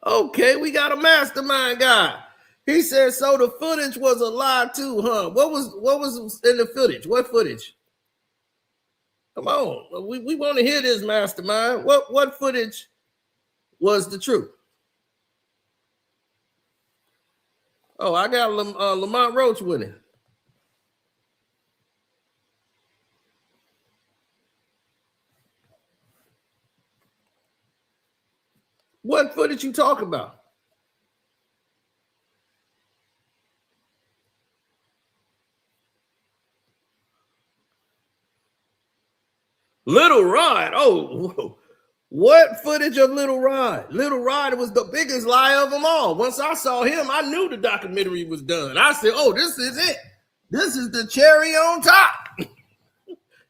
Okay, we got a mastermind guy. He said, so the footage was a lie too, huh? What was in the footage? What footage? Come on, we want to hear this, mastermind. What footage was the truth? Oh, I got Lamont Roach with it. What footage you talk about? Little Rod. Oh, what footage of Little Rod? Little Rod was the biggest lie of them all. Once I saw him, I knew the documentary was done. I said, oh, this is it. This is the cherry on top.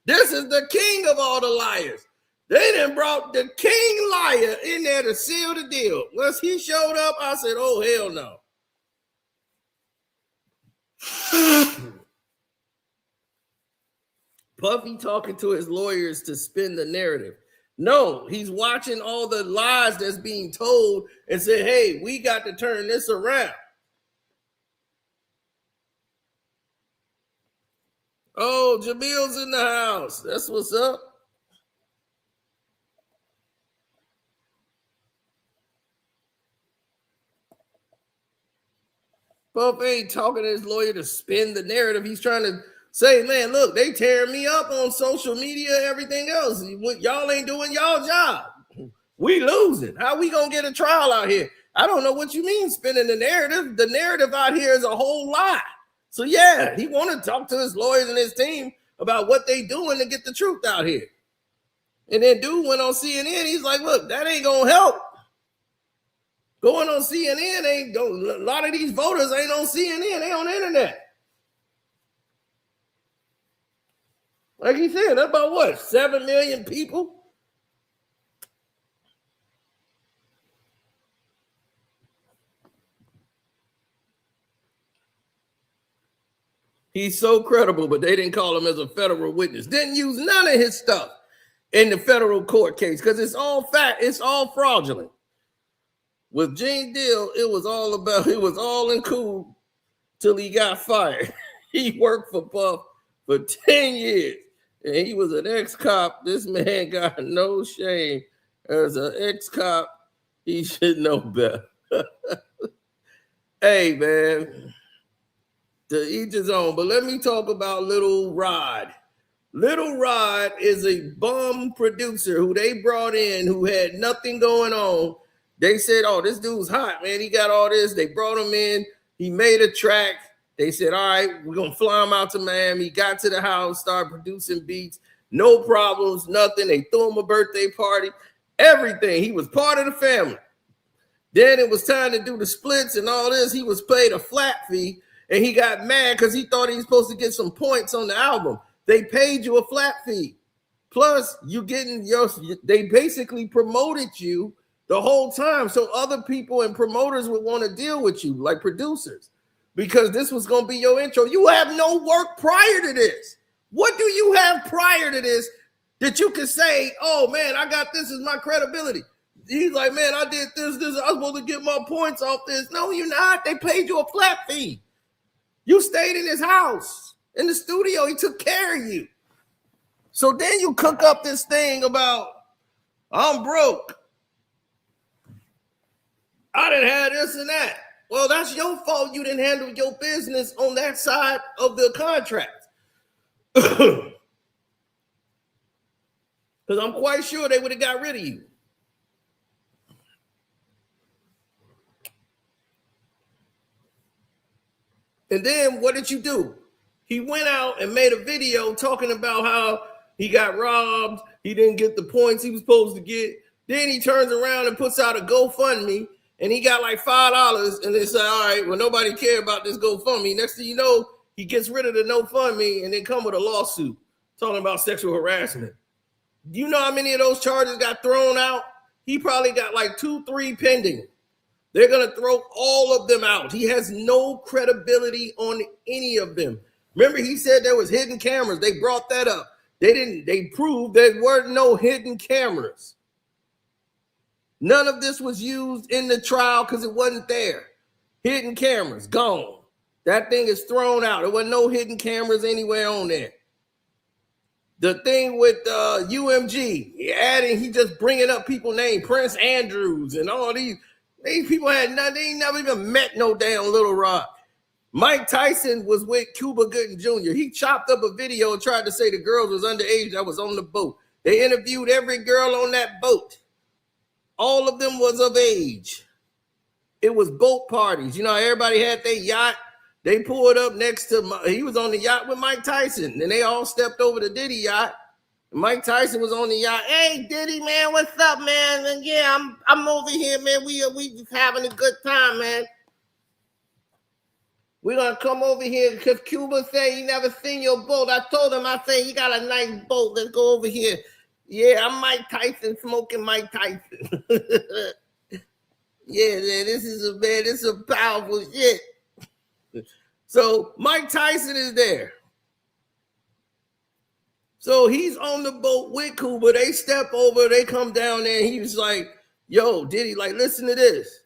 This is the king of all the liars. They done brought the king liar in there to seal the deal. Once he showed up, I said, oh, hell no. Puffy talking to his lawyers to spin the narrative. No, he's watching all the lies that's being told and said, hey, we got to turn this around. Oh, Jamil's in the house. That's what's up. Puff ain't talking to his lawyer to spin the narrative. He's trying to say, man, look, they tearing me up on social media, everything else. Y'all ain't doing y'all job. We losing. How we gonna get a trial out here? I don't know what you mean spinning the narrative. The narrative out here is a whole lie. So yeah, he want to talk to his lawyers and his team about what they doing to get the truth out here. And then dude went on CNN. He's like, look, that ain't gonna help. Going on CNN ain't going. A lot of these voters ain't on CNN. They on the internet. Like he said, about what, 7 million people? He's so credible, but they didn't call him as a federal witness. Didn't use none of his stuff in the federal court case because it's all fact. It's all fraudulent. With Gene Deal, it was all in cool till he got fired. He worked for Puff for 10 years. And he was an ex-cop. This man got no shame. As an ex-cop, he should know better. Hey, man. To each his own. But let me talk about Little Rod. Little Rod is a bum producer who they brought in who had nothing going on. They said, oh, this dude's hot, man. He got all this. They brought him in. He made a track. They said, all right, we're going to fly him out to Miami. He got to the house, started producing beats. No problems, nothing. They threw him a birthday party, everything. He was part of the family. Then it was time to do the splits and all this. He was paid a flat fee, and he got mad because he thought he was supposed to get some points on the album. They paid you a flat fee. Plus, they basically promoted you the whole time. So other people and promoters would want to deal with you, like producers, because this was going to be your intro. You have no work prior to this. What do you have prior to this that you can say, oh, man, I got this as my credibility? he's like, man, I did this. I was supposed to get my points off this. No, you're not. They paid you a flat fee. You stayed in his house, in the studio. He took care of you. So then you cook up this thing about, I'm broke. I didn't have this and that. Well, that's your fault. You didn't handle your business on that side of the contract. Because I'm quite sure they would have got rid of you. And then what did you do? He went out and made a video talking about how he got robbed. He didn't get the points he was supposed to get. Then he turns around and puts out a GoFundMe, and he got like $5. And they say, all right, well, nobody cared about this GoFundMe. Next thing you know, he gets rid of the GoFundMe and then come with a lawsuit talking about sexual harassment. Do you know how many of those charges got thrown out? He probably got like 2-3 pending. They're going to throw all of them out. He has no credibility on any of them. Remember, he said there was hidden cameras. They brought that up. They proved there were no hidden cameras. None of this was used in the trial because it wasn't there. Hidden cameras, gone. That thing is thrown out. There were no hidden cameras anywhere on there. The thing with UMG, he just bringing up people named Prince Andrews and all these. These people had nothing. They ain't never even met no damn Little Rock. Mike Tyson was with Cuba Gooding Jr. He chopped up a video and tried to say the girls was underage that was on the boat. They interviewed every girl on that boat. All of them was of age. It was boat parties. You know, everybody had their yacht. They pulled up next to, he was on the yacht with Mike Tyson. And they all stepped over the Diddy yacht. Mike Tyson was on the yacht. Hey, Diddy, man, what's up, man? And yeah, I'm over here, man. We just having a good time, man. We're going to come over here because Cuba said he never seen your boat. I told him, I said, you got a nice boat. Let's go over here. Yeah, I'm Mike Tyson smoking Mike Tyson. Yeah, man, this is a powerful shit. So Mike Tyson is there. So he's on the boat with Cuba. They step over, they come down there. And he was like, yo, Diddy, like, listen to this.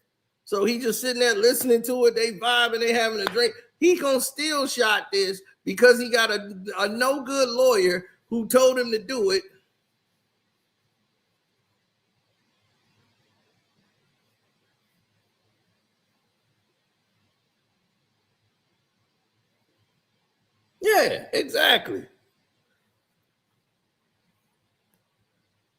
So he just sitting there listening to it. They vibing, they having a drink. He gonna still shot this because he got a no good lawyer who told him to do it. Yeah, exactly.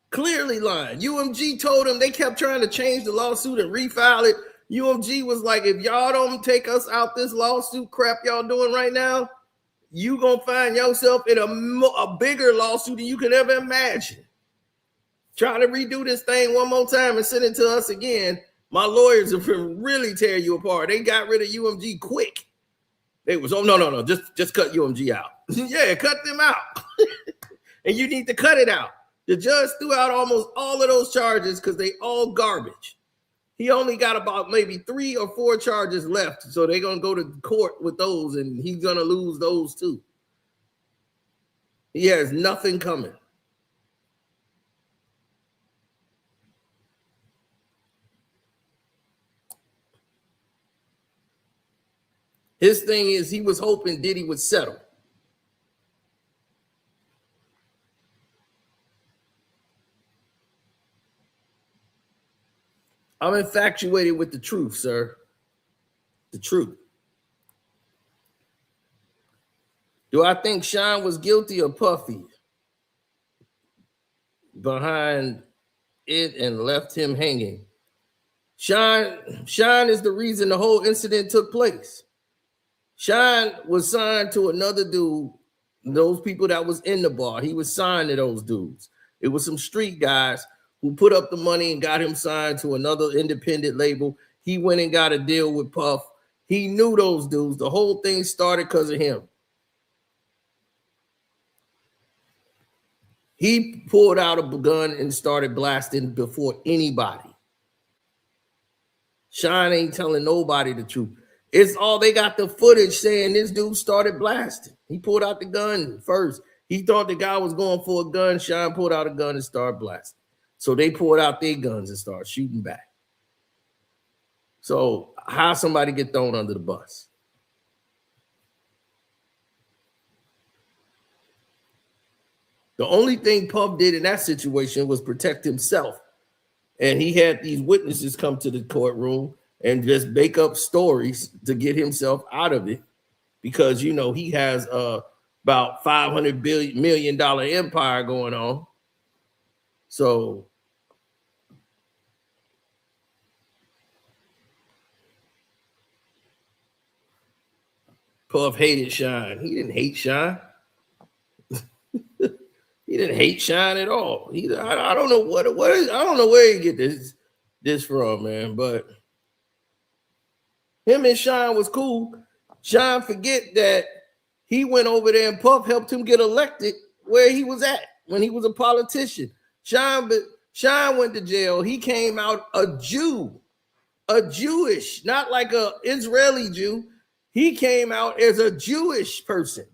Clearly lying. UMG told him, they kept trying to change the lawsuit and refile it. UMG was like, if y'all don't take us out this lawsuit crap y'all doing right now, you gonna find yourself in a bigger lawsuit than you could ever imagine. Try to redo this thing one more time and send it to us again. My lawyers will really tear you apart. They got rid of UMG quick. They was, oh, no, just cut UMG out. Yeah, cut them out. And you need to cut it out. The judge threw out almost all of those charges because they all garbage. He only got about maybe 3 or 4 charges left. So they're going to go to court with those, and he's going to lose those too. He has nothing coming. His thing is he was hoping Diddy would settle. I'm infatuated with the truth, sir. The truth. Do I think Sean was guilty or Puffy behind it and left him hanging? Sean is the reason the whole incident took place. Sean was signed to another dude, those people that was in the bar. He was signed to those dudes. It was some street guys who put up the money and got him signed to another independent label. He went and got a deal with Puff. He knew those dudes. The whole thing started because of him. He pulled out a gun and started blasting before anybody. Sean ain't telling nobody the truth. It's all, they got the footage saying this dude started blasting. He pulled out the gun first. He thought the guy was going for a gun. Sean pulled out a gun and started blasting. So they pulled out their guns and started shooting back. So how somebody get thrown under the bus? The only thing Puff did in that situation was protect himself. And he had these witnesses come to the courtroom and just make up stories to get himself out of it, because you know he has about $500 million empire going on. So Puff hated Shine. He didn't hate Shine. He didn't hate Shine at all. I don't know what is, I don't know where he get this from, man. But him and Shine was cool. Shine forget that he went over there and Puff helped him get elected where he was at when he was a politician. Shine went to jail. He came out a Jew, a Jewish, not like a Israeli Jew. He came out as a Jewish person.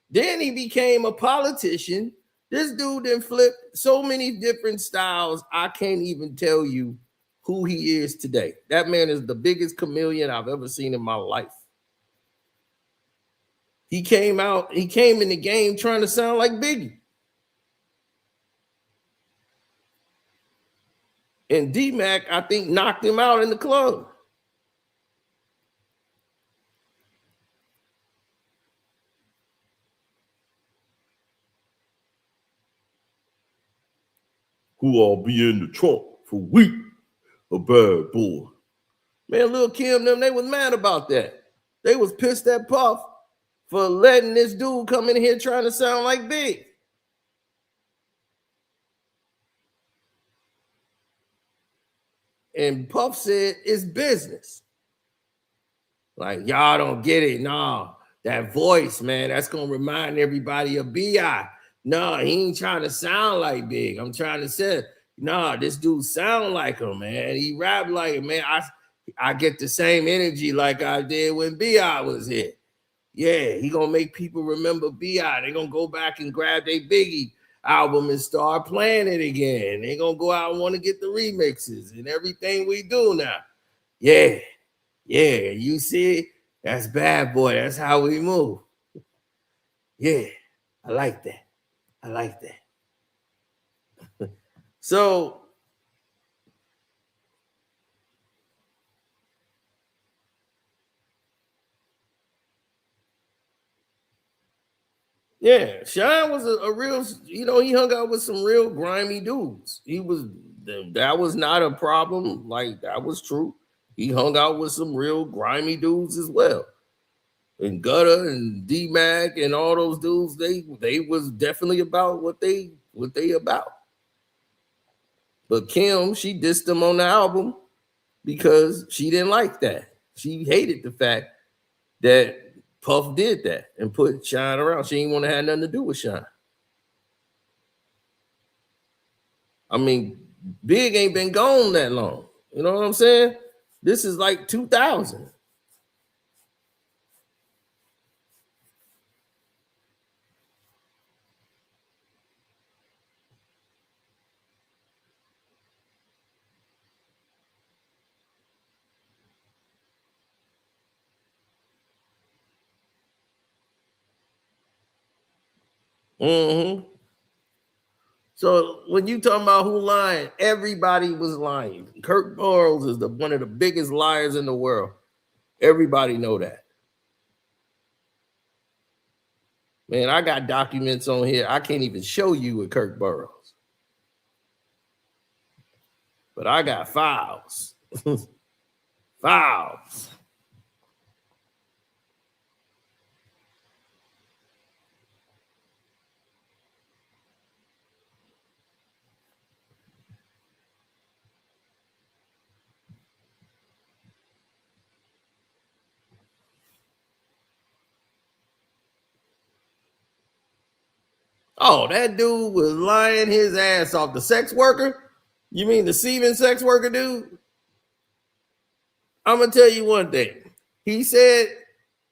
Then he became a politician. This dude then flipped so many different styles. I can't even tell you who he is today. That man is the biggest chameleon I've ever seen in my life. He came in the game trying to sound like Biggie. And D-Mac, I think, knocked him out in the club. Who all be in the trunk for week? A bad boy. Man, Lil Kim, them, they was mad about that. They was pissed at Puff for letting this dude come in here trying to sound like Big. And Puff said, it's business. Like, y'all don't get it. No, that voice, man, that's going to remind everybody of B.I. No, he ain't trying to sound like Big. I'm trying to say, nah, this dude sound like him, man. He rap like him, man. I get the same energy like I did when B.I. was here. Yeah, he going to make people remember B.I. They're going to go back and grab their Biggie album and start playing it again. They're going to go out and want to get the remixes and everything we do now. Yeah, you see, that's Bad Boy. That's how we move. Yeah, I like that. So yeah, Shine was a real, you know, he hung out with some real grimy dudes. That was not a problem. Like, that was true. He hung out with some real grimy dudes as well. And Gutter and D-Mac and all those dudes, they was definitely about what they about. But Kim, she dissed him on the album because she didn't like that. She hated the fact that Puff did that and put Shine around. She didn't want to have nothing to do with Shine. I mean, Big ain't been gone that long. You know what I'm saying? This is like 2000. Mm-hmm. So when you talking about who lying, everybody was lying. Kirk Burroughs is one of the biggest liars in the world. Everybody know that. Man, I got documents on here. I can't even show you with Kirk Burroughs. But I got files. Files. Oh, that dude was lying his ass off. The sex worker? You mean the semen sex worker dude? I'm gonna tell you one thing. He said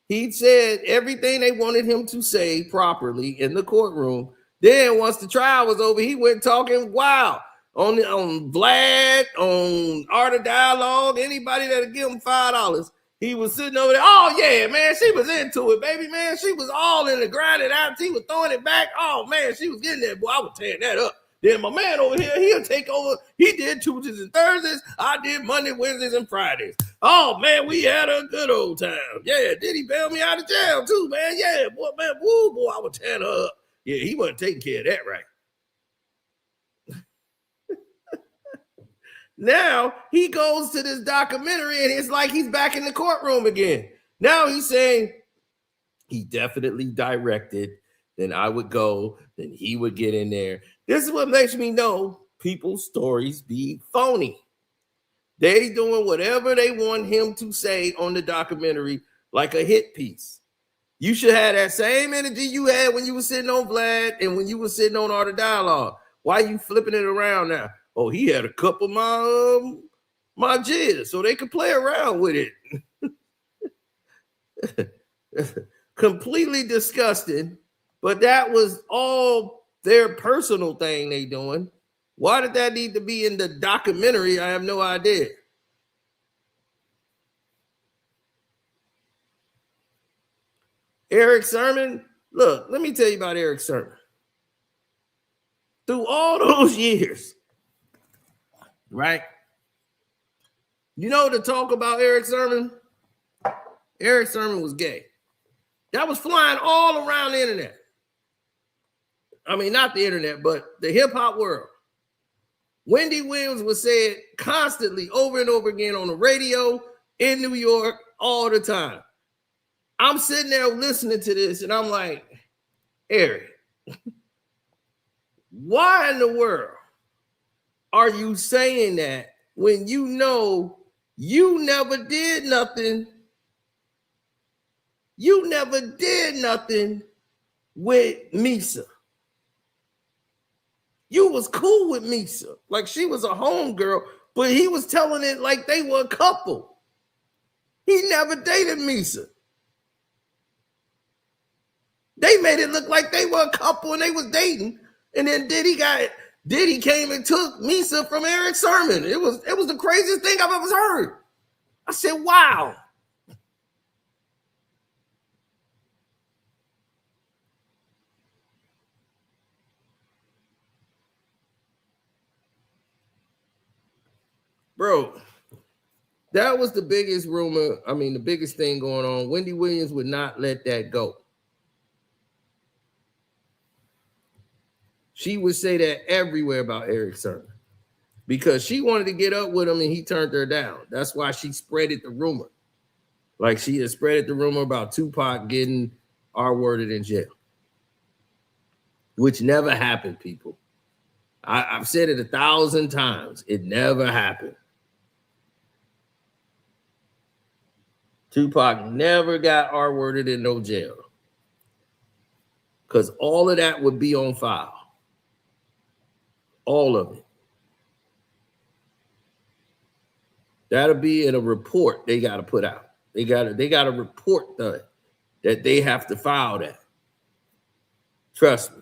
everything they wanted him to say properly in the courtroom. Then once the trial was over, he went talking wild. on Vlad, on Art of Dialogue, anybody that'll give him $5. He was sitting over there. Oh, yeah, man, she was into it, baby, man. She was all in the grinding out. She was throwing it back. Oh, man, she was getting there. Boy, I was tearing that up. Then my man over here, he'll take over. He did Tuesdays and Thursdays. I did Monday, Wednesdays, and Fridays. Oh, man, we had a good old time. Yeah, Diddy bailed me out of jail, too, man. Yeah, boy, man, woo, boy, I was tearing her up. Yeah, he wasn't taking care of that right. Now he goes to this documentary and it's like he's back in the courtroom again. Now he's saying he definitely directed, then I would go, then he would get in there. This is what makes me know people's stories be phony. They doing whatever they want him to say on the documentary like a hit piece. You should have that same energy you had when you were sitting on Vlad and when you were sitting on Art of Dialogue. Why are you flipping it around now? Oh, he had a couple of my jizz, so they could play around with it. Completely disgusting, but that was all their personal thing they doing. Why did that need to be in the documentary? I have no idea. Eric Sermon, look, let me tell you about Eric Sermon. Through all those years, right? You know the talk about Eric Sermon? Eric Sermon was gay. That was flying all around the internet. I mean, not the internet, but the hip hop world. Wendy Williams was said constantly over and over again on the radio in New York all the time. I'm sitting there listening to this and I'm like, Eric, why in the world are you saying that when you know you never did nothing? You never did nothing with Misa. You was cool with Misa. Like she was a homegirl, but he was telling it like they were a couple. He never dated Misa. They made it look like they were a couple and they was dating. And then Diddy came and took Misa from Eric Sermon. It was the craziest thing I've ever heard. I said, wow. Bro, that was the biggest rumor. I mean, the biggest thing going on. Wendy Williams would not let that go. She would say that everywhere about Eric Sermon because she wanted to get up with him and he turned her down. That's why she spreaded the rumor. Like she had spreaded the rumor about Tupac getting R-worded in jail, which never happened, people. I've said it 1,000 times. It never happened. Tupac never got R-worded in no jail because all of that would be on file. All of it. That'll be in a report they got to put out. They got a report that they have to file that. Trust me.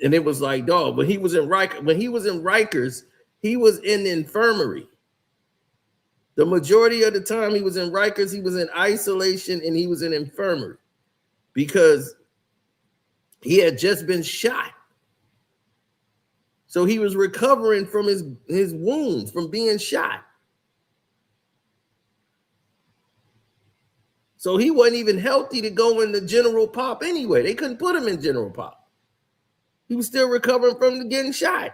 And it was like, dog, when he was in Rikers, he was in the infirmary. The majority of the time he was in Rikers, he was in isolation and he was in infirmary because he had just been shot. So he was recovering from his wounds from being shot. So he wasn't even healthy to go into general pop anyway. They couldn't put him in general pop. He was still recovering from getting shot.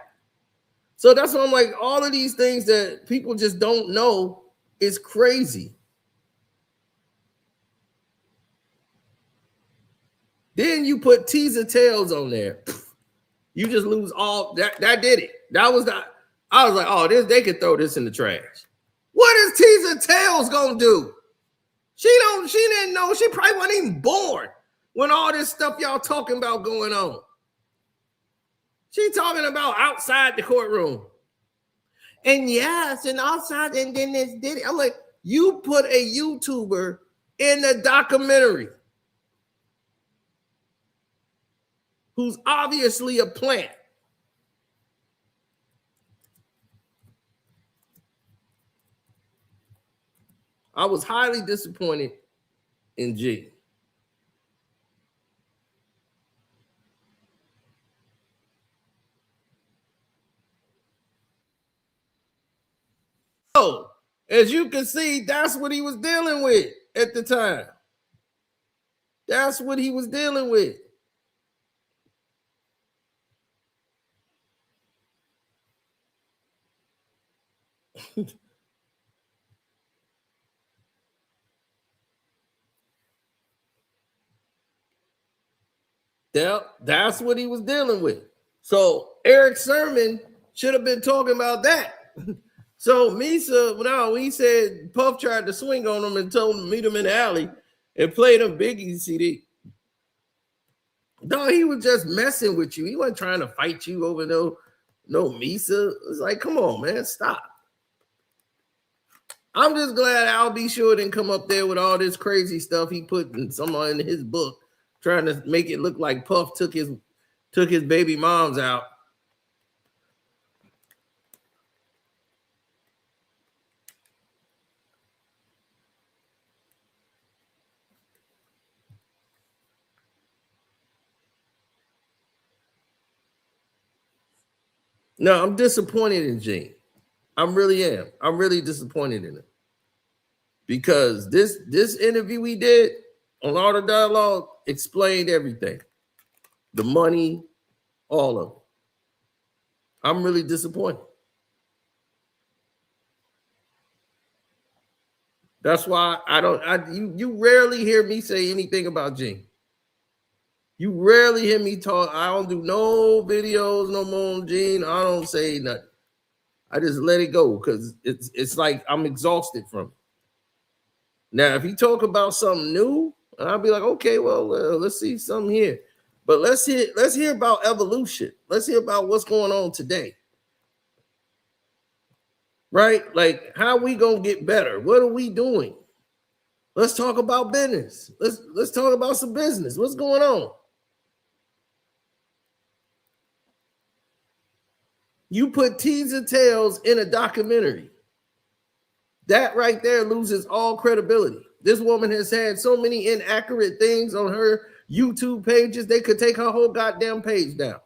So that's why I'm like, all of these things that people just don't know is crazy. Then you put teaser tails on there. You just lose all that. That did it. That was the. I was like, oh, they could throw this in the trash. What is teaser tails gonna do? She didn't know. She probably wasn't even born when all this stuff y'all talking about going on. She talking about outside the courtroom. And yes, and outside, and then this did it. I'm like, you put a YouTuber in the documentary. who's obviously a plant. I was highly disappointed in G. So, as you can see, that's what he was dealing with at the time. That's what he was dealing with. That's what he was dealing with. So Eric Sermon should have been talking about that. So Misa, no, he said Puff tried to swing on him and told him to meet him in the alley and played him Biggie CD. No, he was just messing with you. He wasn't trying to fight you over no Misa. It's like, come on, man, stop. I'm just glad Al B. Sure didn't come up there with all this crazy stuff he put in someone in his book, trying to make it look like Puff took his baby moms out. No, I'm disappointed in Gene. I really am. I'm really disappointed in him. Because this interview we did on Art of Dialogue explained everything. The money, all of it. I'm really disappointed. That's why you rarely hear me say anything about Gene. You rarely hear me talk. I don't do no videos no more on Gene. I don't say nothing. I just let it go because it's like I'm exhausted from it. Now, if you talk about something new, I'll be like, okay, well, let's see something here. But let's hear about evolution. Let's hear about what's going on today. Right? Like, how we gonna get better? What are we doing? Let's talk about business. Let's talk about some business. What's going on? You put T's and tails in a documentary. That right there loses all credibility. This woman has had so many inaccurate things on her YouTube pages, they could take her whole goddamn page down.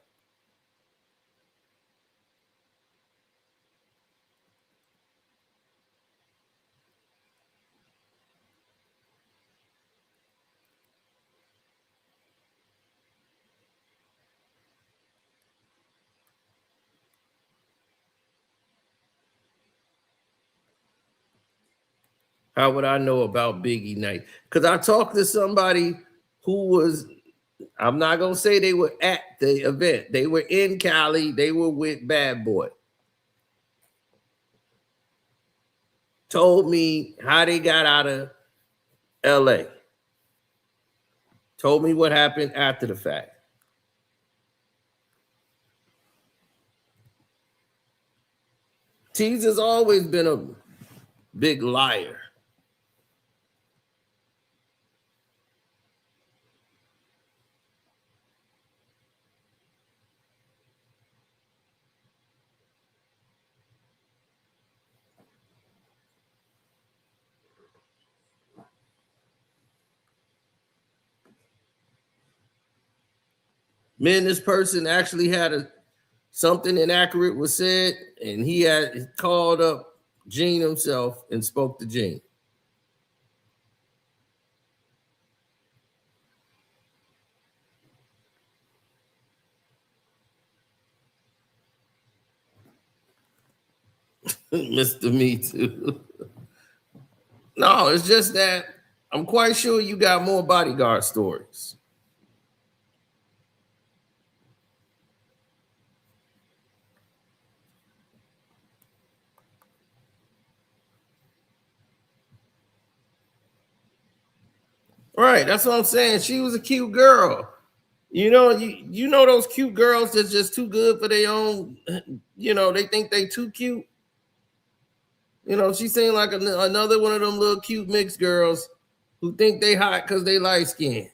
How would I know about Biggie Night? Because I talked to somebody who was, I'm not going to say they were at the event. They were in Cali. They were with Bad Boy. Told me how they got out of LA. Told me what happened after the fact. Tease has always been a big liar. Man, this person actually had something inaccurate was said, and he had called up Gene himself and spoke to Gene. Mr. Me Too. No, it's just that I'm quite sure you got more bodyguard stories. Right, that's what I'm saying. She was a cute girl. You know those cute girls that's just too good for their own, they think they too cute. She seemed like another one of them little cute mixed girls who think they hot because they light skinned.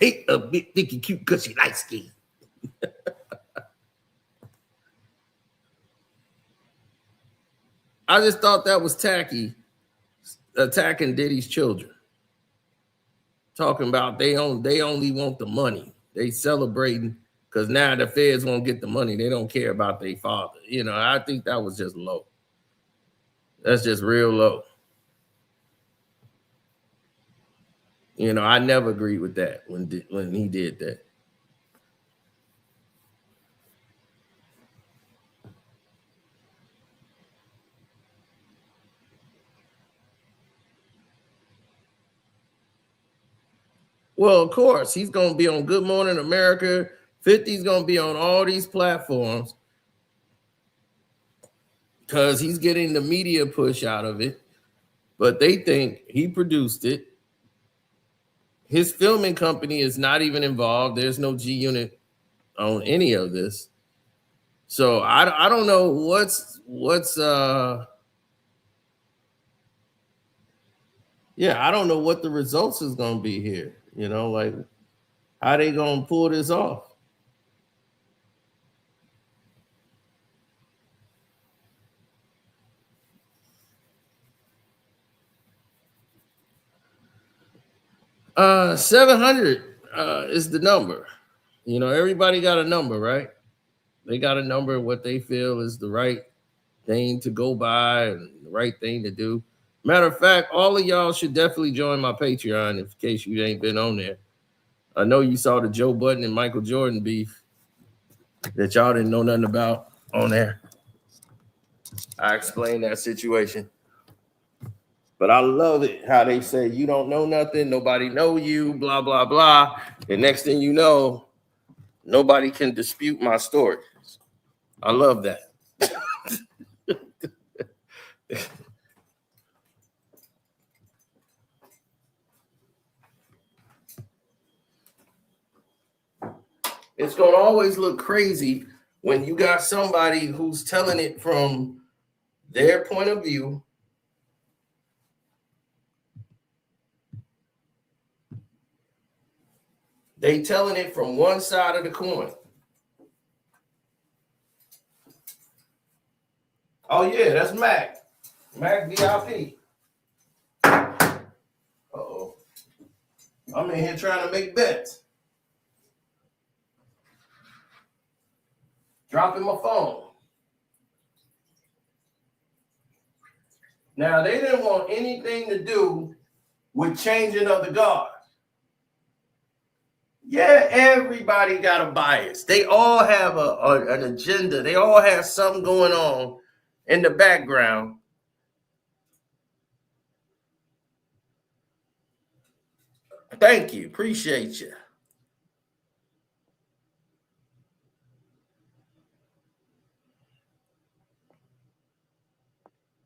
Hate a big, thicky, cute, because she light skin. I just thought that was tacky, attacking Diddy's children. Talking about they only want the money. They celebrating because now the feds won't get the money. They don't care about their father. I think that was just low. That's just real low. I never agreed with that when he did that. Well, of course, he's going to be on Good Morning America. 50's going to be on all these platforms because he's getting the media push out of it. But they think he produced it. His filming company is not even involved. There's no G Unit on any of this. So I don't know what's I don't know what the results is going to be here. Like how they going to pull this off? Uh, 700 is the number. Everybody got a number, right? They got a number what they feel is the right thing to go by and the right thing to do. Matter of fact, all of y'all should definitely join my Patreon in case you ain't been on there. I know you saw the Joe Budden and Michael Jordan beef that y'all didn't know nothing about on there. I explained that situation. But I love it how they say you don't know nothing, nobody know you, blah, blah, blah. And next thing you know, nobody can dispute my story. I love that. It's going to always look crazy when you got somebody who's telling it from their point of view. They telling it from one side of the coin. Oh, yeah, that's Mac. Mac VIP. Uh-oh. I'm in here trying to make bets. Dropping my phone. Now, they didn't want anything to do with changing of the guard. Yeah, everybody got a bias. They all have an agenda. They all have something going on in the background. Thank you. Appreciate you.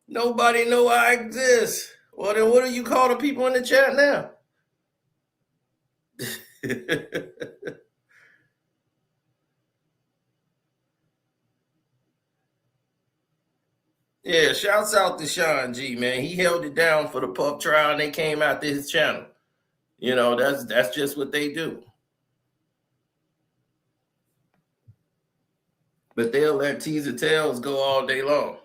Nobody know I exist. Well, then what do you call the people in the chat now? Yeah, shouts out to Sean G, man. He held it down for the Puff trial and they came out to his channel. That's just what they do. But they'll let teaser tails go all day long.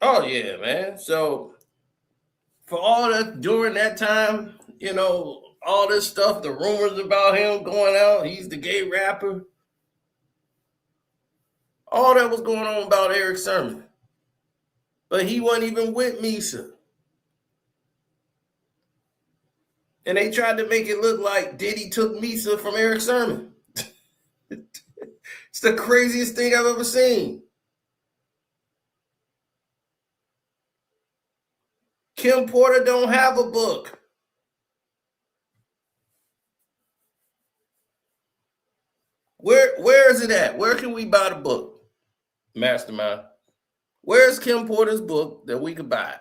Oh, yeah, man. So for all that during that time, all this stuff, the rumors about him going out, he's the gay rapper. All that was going on about Eric Sermon. But he wasn't even with Misa. And they tried to make it look like Diddy took Misa from Eric Sermon. It's the craziest thing I've ever seen. Kim Porter don't have a book. Where is it at? Where can we buy the book? Mastermind. Where's Kim Porter's book that we could buy?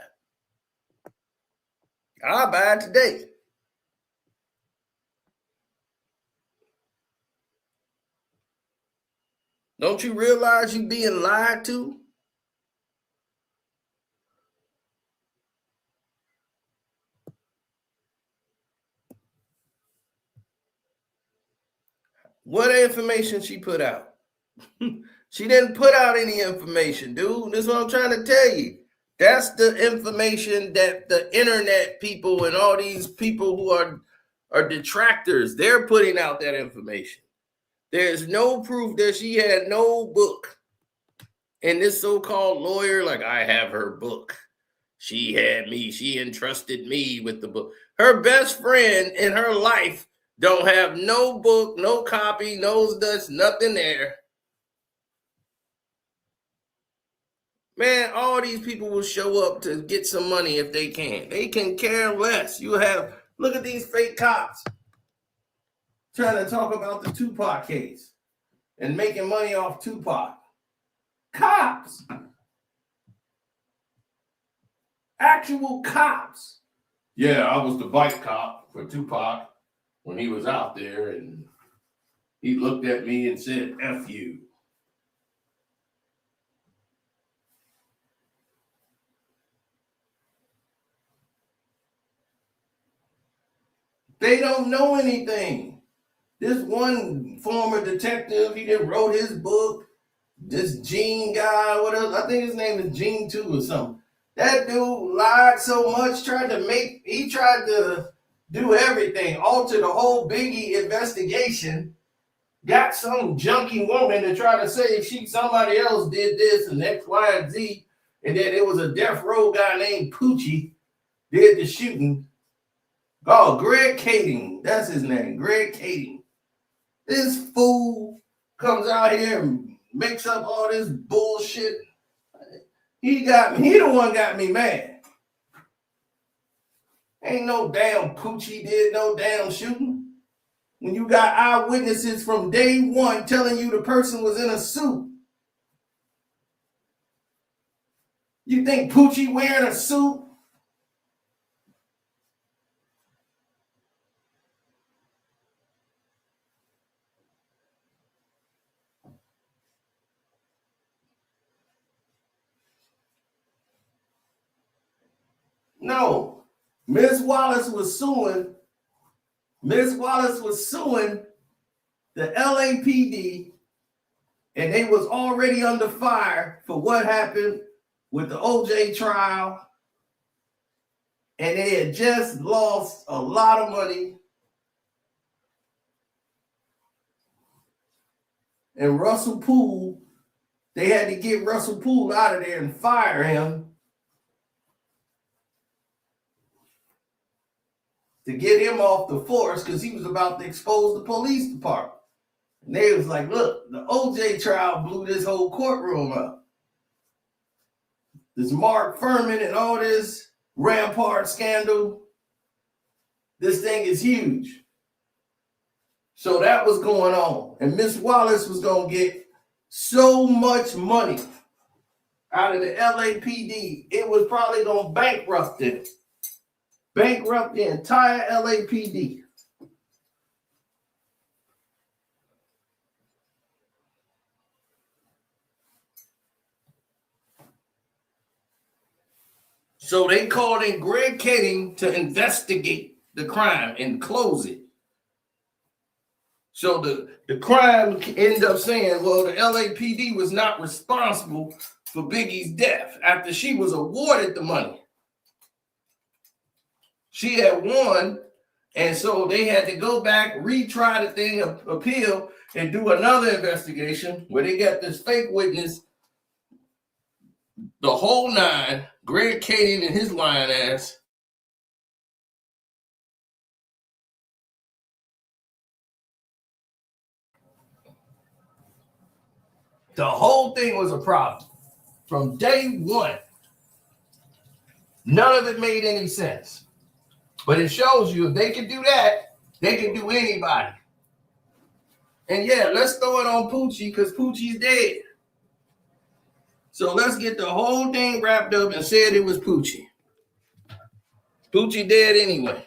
I'll buy it today. Don't you realize you being lied to? What information she put out? She didn't put out any information, dude. This is what I'm trying to tell you. That's the information that the internet people and all these people who are detractors, they're putting out that information. There's no proof that she had no book. And this so-called lawyer, like, I have her book. She had me. She entrusted me with the book. Her best friend in her life don't have no book, no copy, no that's nothing there. Man, all these people will show up to get some money if they can. They can care less. You have, look at these fake cops trying to talk about the Tupac case and making money off Tupac. Cops. Actual cops. Yeah, I was the bike cop for Tupac when he was out there, and he looked at me and said, F you. They don't know anything. This one former detective, he done wrote his book. This Gene guy, what else? I think his name is Gene 2 or something. That dude lied so much, he tried to do everything, alter the whole Biggie investigation, got some junky woman to try to say somebody else did this and X, Y, and Z, and then it was a death row guy named Poochie did the shooting. Oh, Greg Kading, that's his name, Greg Kading. This fool comes out here and makes up all this bullshit. He the one got me mad. Ain't no damn Poochie did no damn shooting. When you got eyewitnesses from day one telling you the person was in a suit. You think Poochie wearing a suit? No. Miss Wallace was suing the LAPD, and they was already under fire for what happened with the OJ trial, and they had just lost a lot of money. And Russell Poole, they had to get Russell Poole out of there and fire him to get him off the force because he was about to expose the police department. And they was like, look, the OJ trial blew this whole courtroom up. This Mark Furman and all this Rampart scandal, this thing is huge. So that was going on. And Miss Wallace was going to get so much money out of the LAPD, it was probably going to bankrupt them. Bankrupt the entire LAPD. So they called in Greg Kading to investigate the crime and close it. So the crime ended up saying, well, the LAPD was not responsible for Biggie's death after she was awarded the money. She had won, and so they had to go back, retry the thing, appeal, and do another investigation where they got this fake witness, the whole nine, Greg Kading and his lying ass. The whole thing was a problem from day one. None of it made any sense. But it shows you if they can do that, they can do anybody. And yeah, let's throw it on Poochie because Poochie's dead. So let's get the whole thing wrapped up and said it was Poochie. Poochie dead anyway.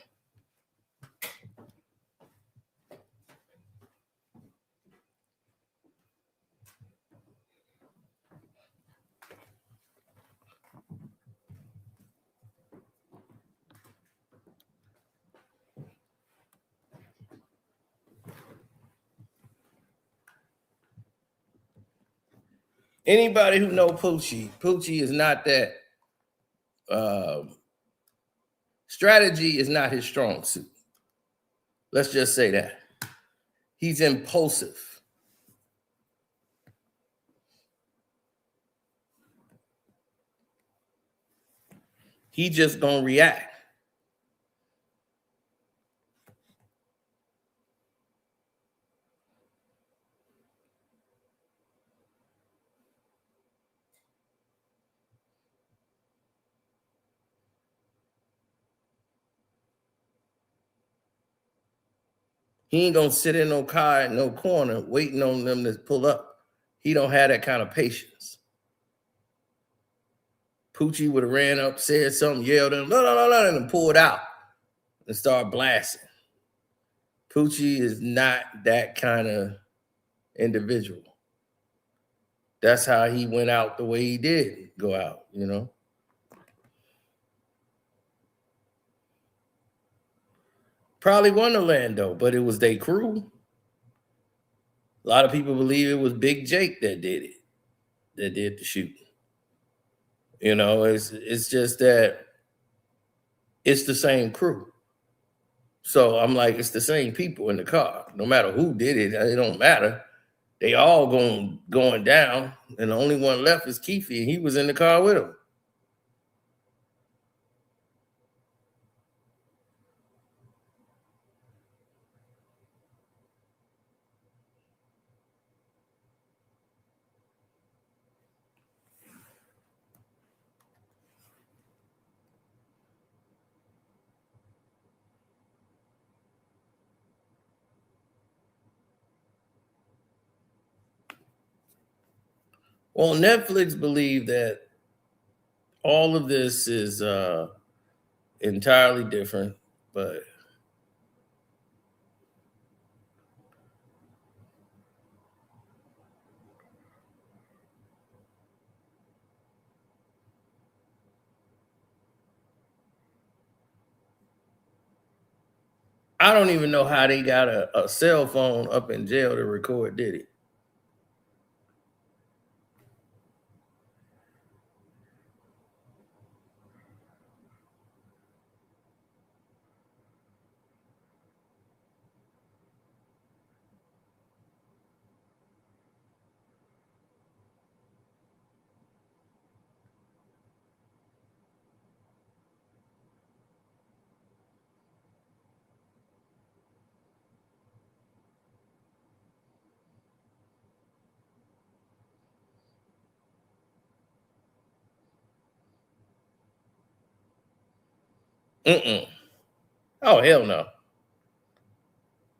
Anybody who know Poochie is not that. Strategy is not his strong suit. Let's just say that. He's impulsive. He just gonna react. He ain't gonna sit in no car in no corner waiting on them to pull up. He don't have that kind of patience. Poochie would have ran up, said something, yelled at him, no, and pulled out and started blasting. Poochie is not that kind of individual. That's how he went out the way he did go out, you know. Probably won Orlando, but it was their crew. A lot of people believe it was Big Jake that did it, that did the shooting. You know, it's just that it's the same crew. So I'm like, it's the same people in the car. No matter who did it, it don't matter. They all going down, and the only one left is Keefe, and he was in the car with him. Well, Netflix believe that all of this is entirely different, but I don't even know how they got a cell phone up in jail to record Diddy. Mm-mm. Oh, hell no.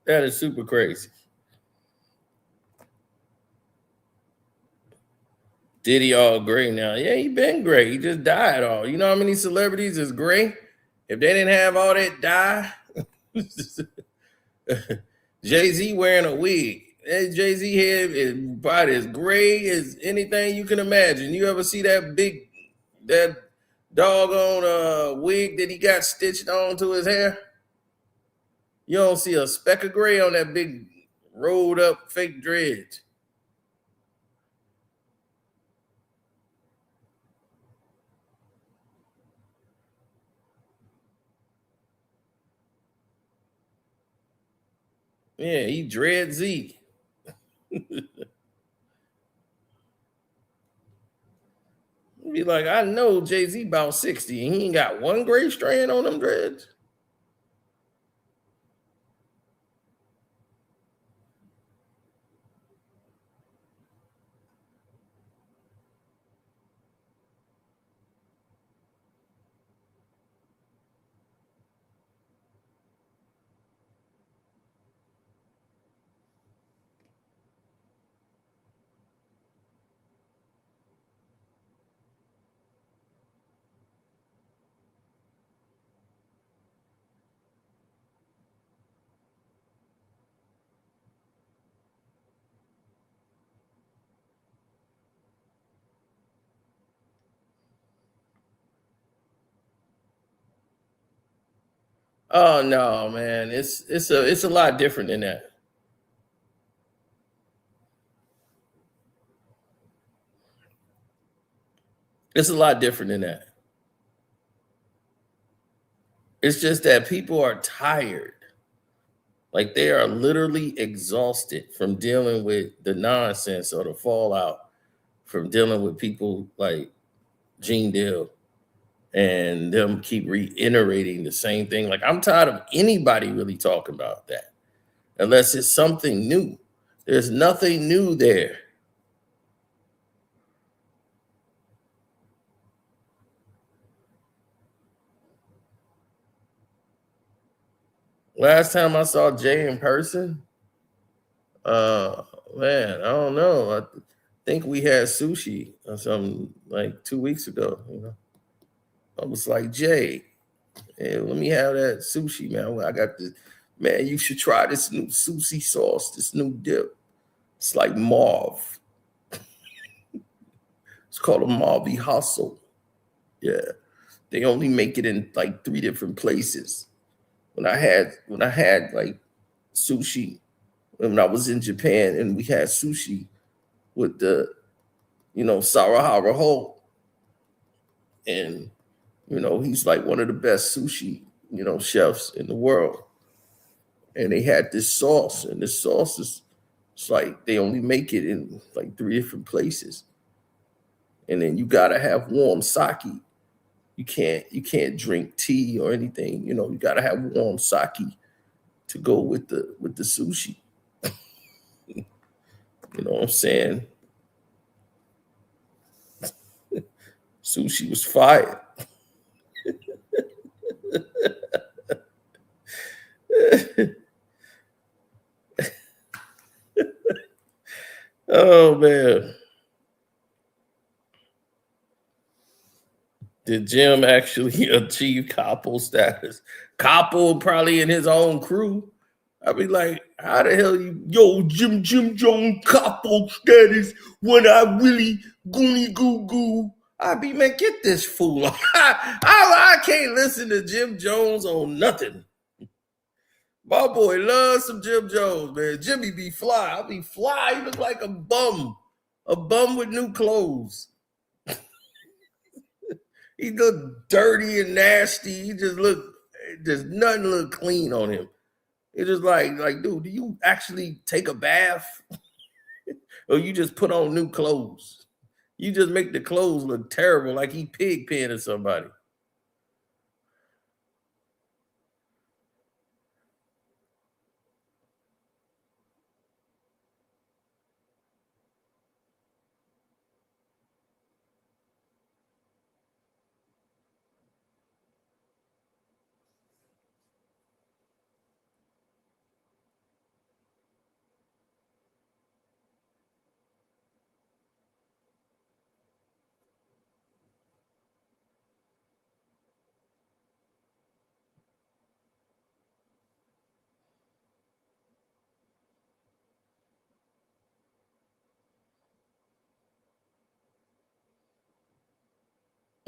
That is super crazy. Diddy all gray now. Yeah, he been gray. He just died all. You know how many celebrities is gray? If they didn't have all that dye, Jay-Z wearing a wig. Jay-Z head is about as gray as anything you can imagine. You ever see that doggone wig that he got stitched onto his hair? You don't see a speck of gray on that big rolled up fake dreads. Yeah, he dread Z. Be like, I know Jay-Z about 60 and he ain't got one gray strand on them dreads. Oh no, man. It's a lot different than that. It's a lot different than that. It's just that people are tired. Like they are literally exhausted from dealing with the nonsense or the fallout from dealing with people like Gene Deal and them keep reiterating the same thing. Like I'm tired of anybody really talking about that unless it's something new. There's nothing new there. Last time I saw Jay in person, uh man, I don't know. I think we had sushi or something like 2 weeks ago. I was like, Jay, hey, let me have that sushi, man. I got this, man. You should try this new sushi sauce, this new dip. It's like mauve. It's called a Mauve hustle. Yeah. They only make it in like 3 different places. When I had like sushi when I was in Japan and we had sushi with the Sarahara Ho, and he's like one of the best sushi chefs in the world, and they had this sauce, and this sauce is it's like they only make it in like 3 different places, and then you gotta have warm sake. You can't drink tea or anything. You gotta have warm sake to go with the sushi. You know what I'm saying? Sushi was fire. Oh man. Did Jim actually achieve Koppel status? Koppel probably in his own crew. I'd be like, how the hell Jim Jones Koppel status when I really goony goo goo? I'd be, man, get this fool. I can't listen to Jim Jones on nothing. My boy loves some Jim Jones, man. Jimmy be fly. I be fly. He look like a bum with new clothes. He look dirty and nasty. He just nothing look clean on him. It's just like, dude, do you actually take a bath? Or you just put on new clothes? You just make the clothes look terrible, like he pig penning somebody.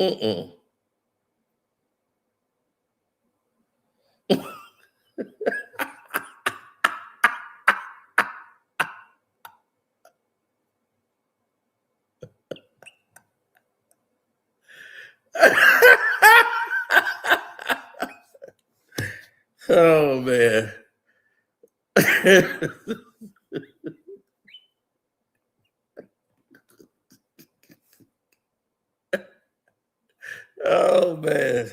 Mm-mm. Oh man. Oh man.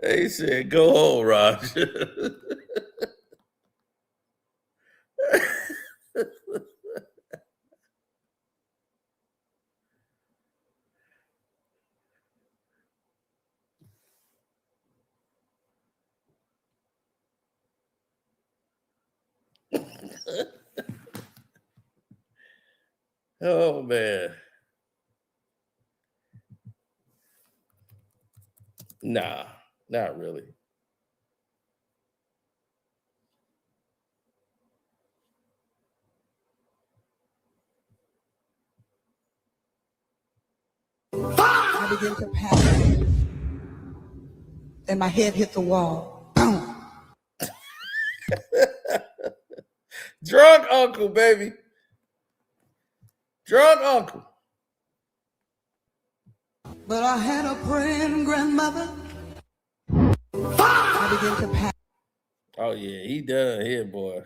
They said, go home, Raj. Oh man. Nah, not really. I began to panic. Then my head hit the wall. Boom. Drunk uncle, baby. Drunk uncle. But I had a praying grandmother. I began to pass. Oh yeah, he done here, boy.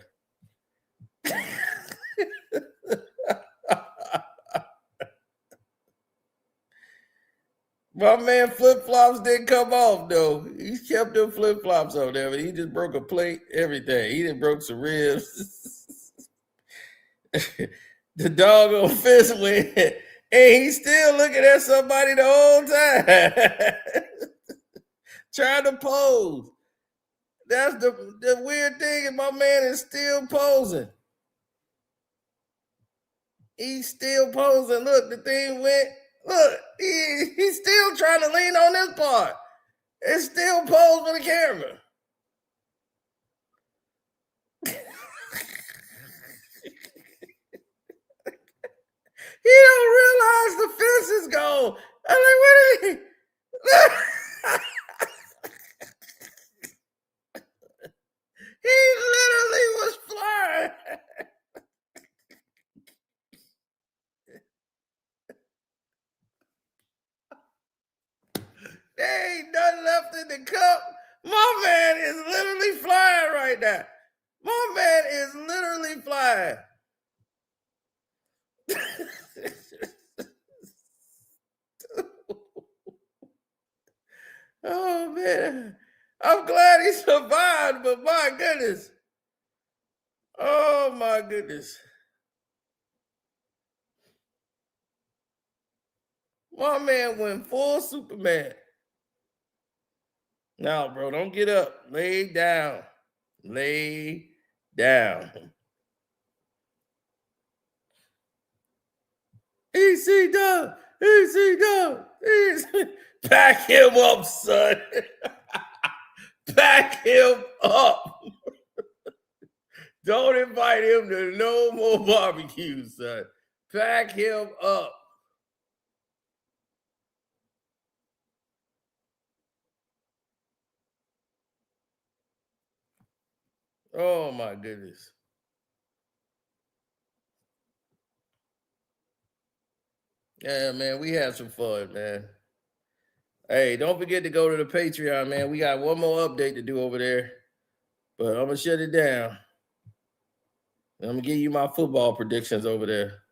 My man flip-flops didn't come off though. He kept them flip-flops on there, but he just broke a plate, everything. He done broke some ribs. The dog on fence went, and he's still looking at somebody the whole time. Trying to pose. That's the weird thing, is my man is still posing. He's still posing. Look, the thing went. Look, he's still trying to lean on this part. It's still posed for the camera. He don't realize the fence is gone. I'm like, what is he? He literally was flying. There ain't nothing left in the cup. My man is literally flying right now. My man is literally flying. Oh man, I'm glad he survived, but my goodness. Oh my goodness. My man went full Superman. No, bro, don't get up. Lay down. Lay down. EC Dub. Pack him up, son. Pack him up. Don't invite him to no more barbecues, son. Pack him up. Oh my goodness. Yeah, man, we had some fun, man. Hey, don't forget to go to the Patreon, man. We got one more update to do over there, but I'm gonna shut it down. I'm gonna give you my football predictions over there.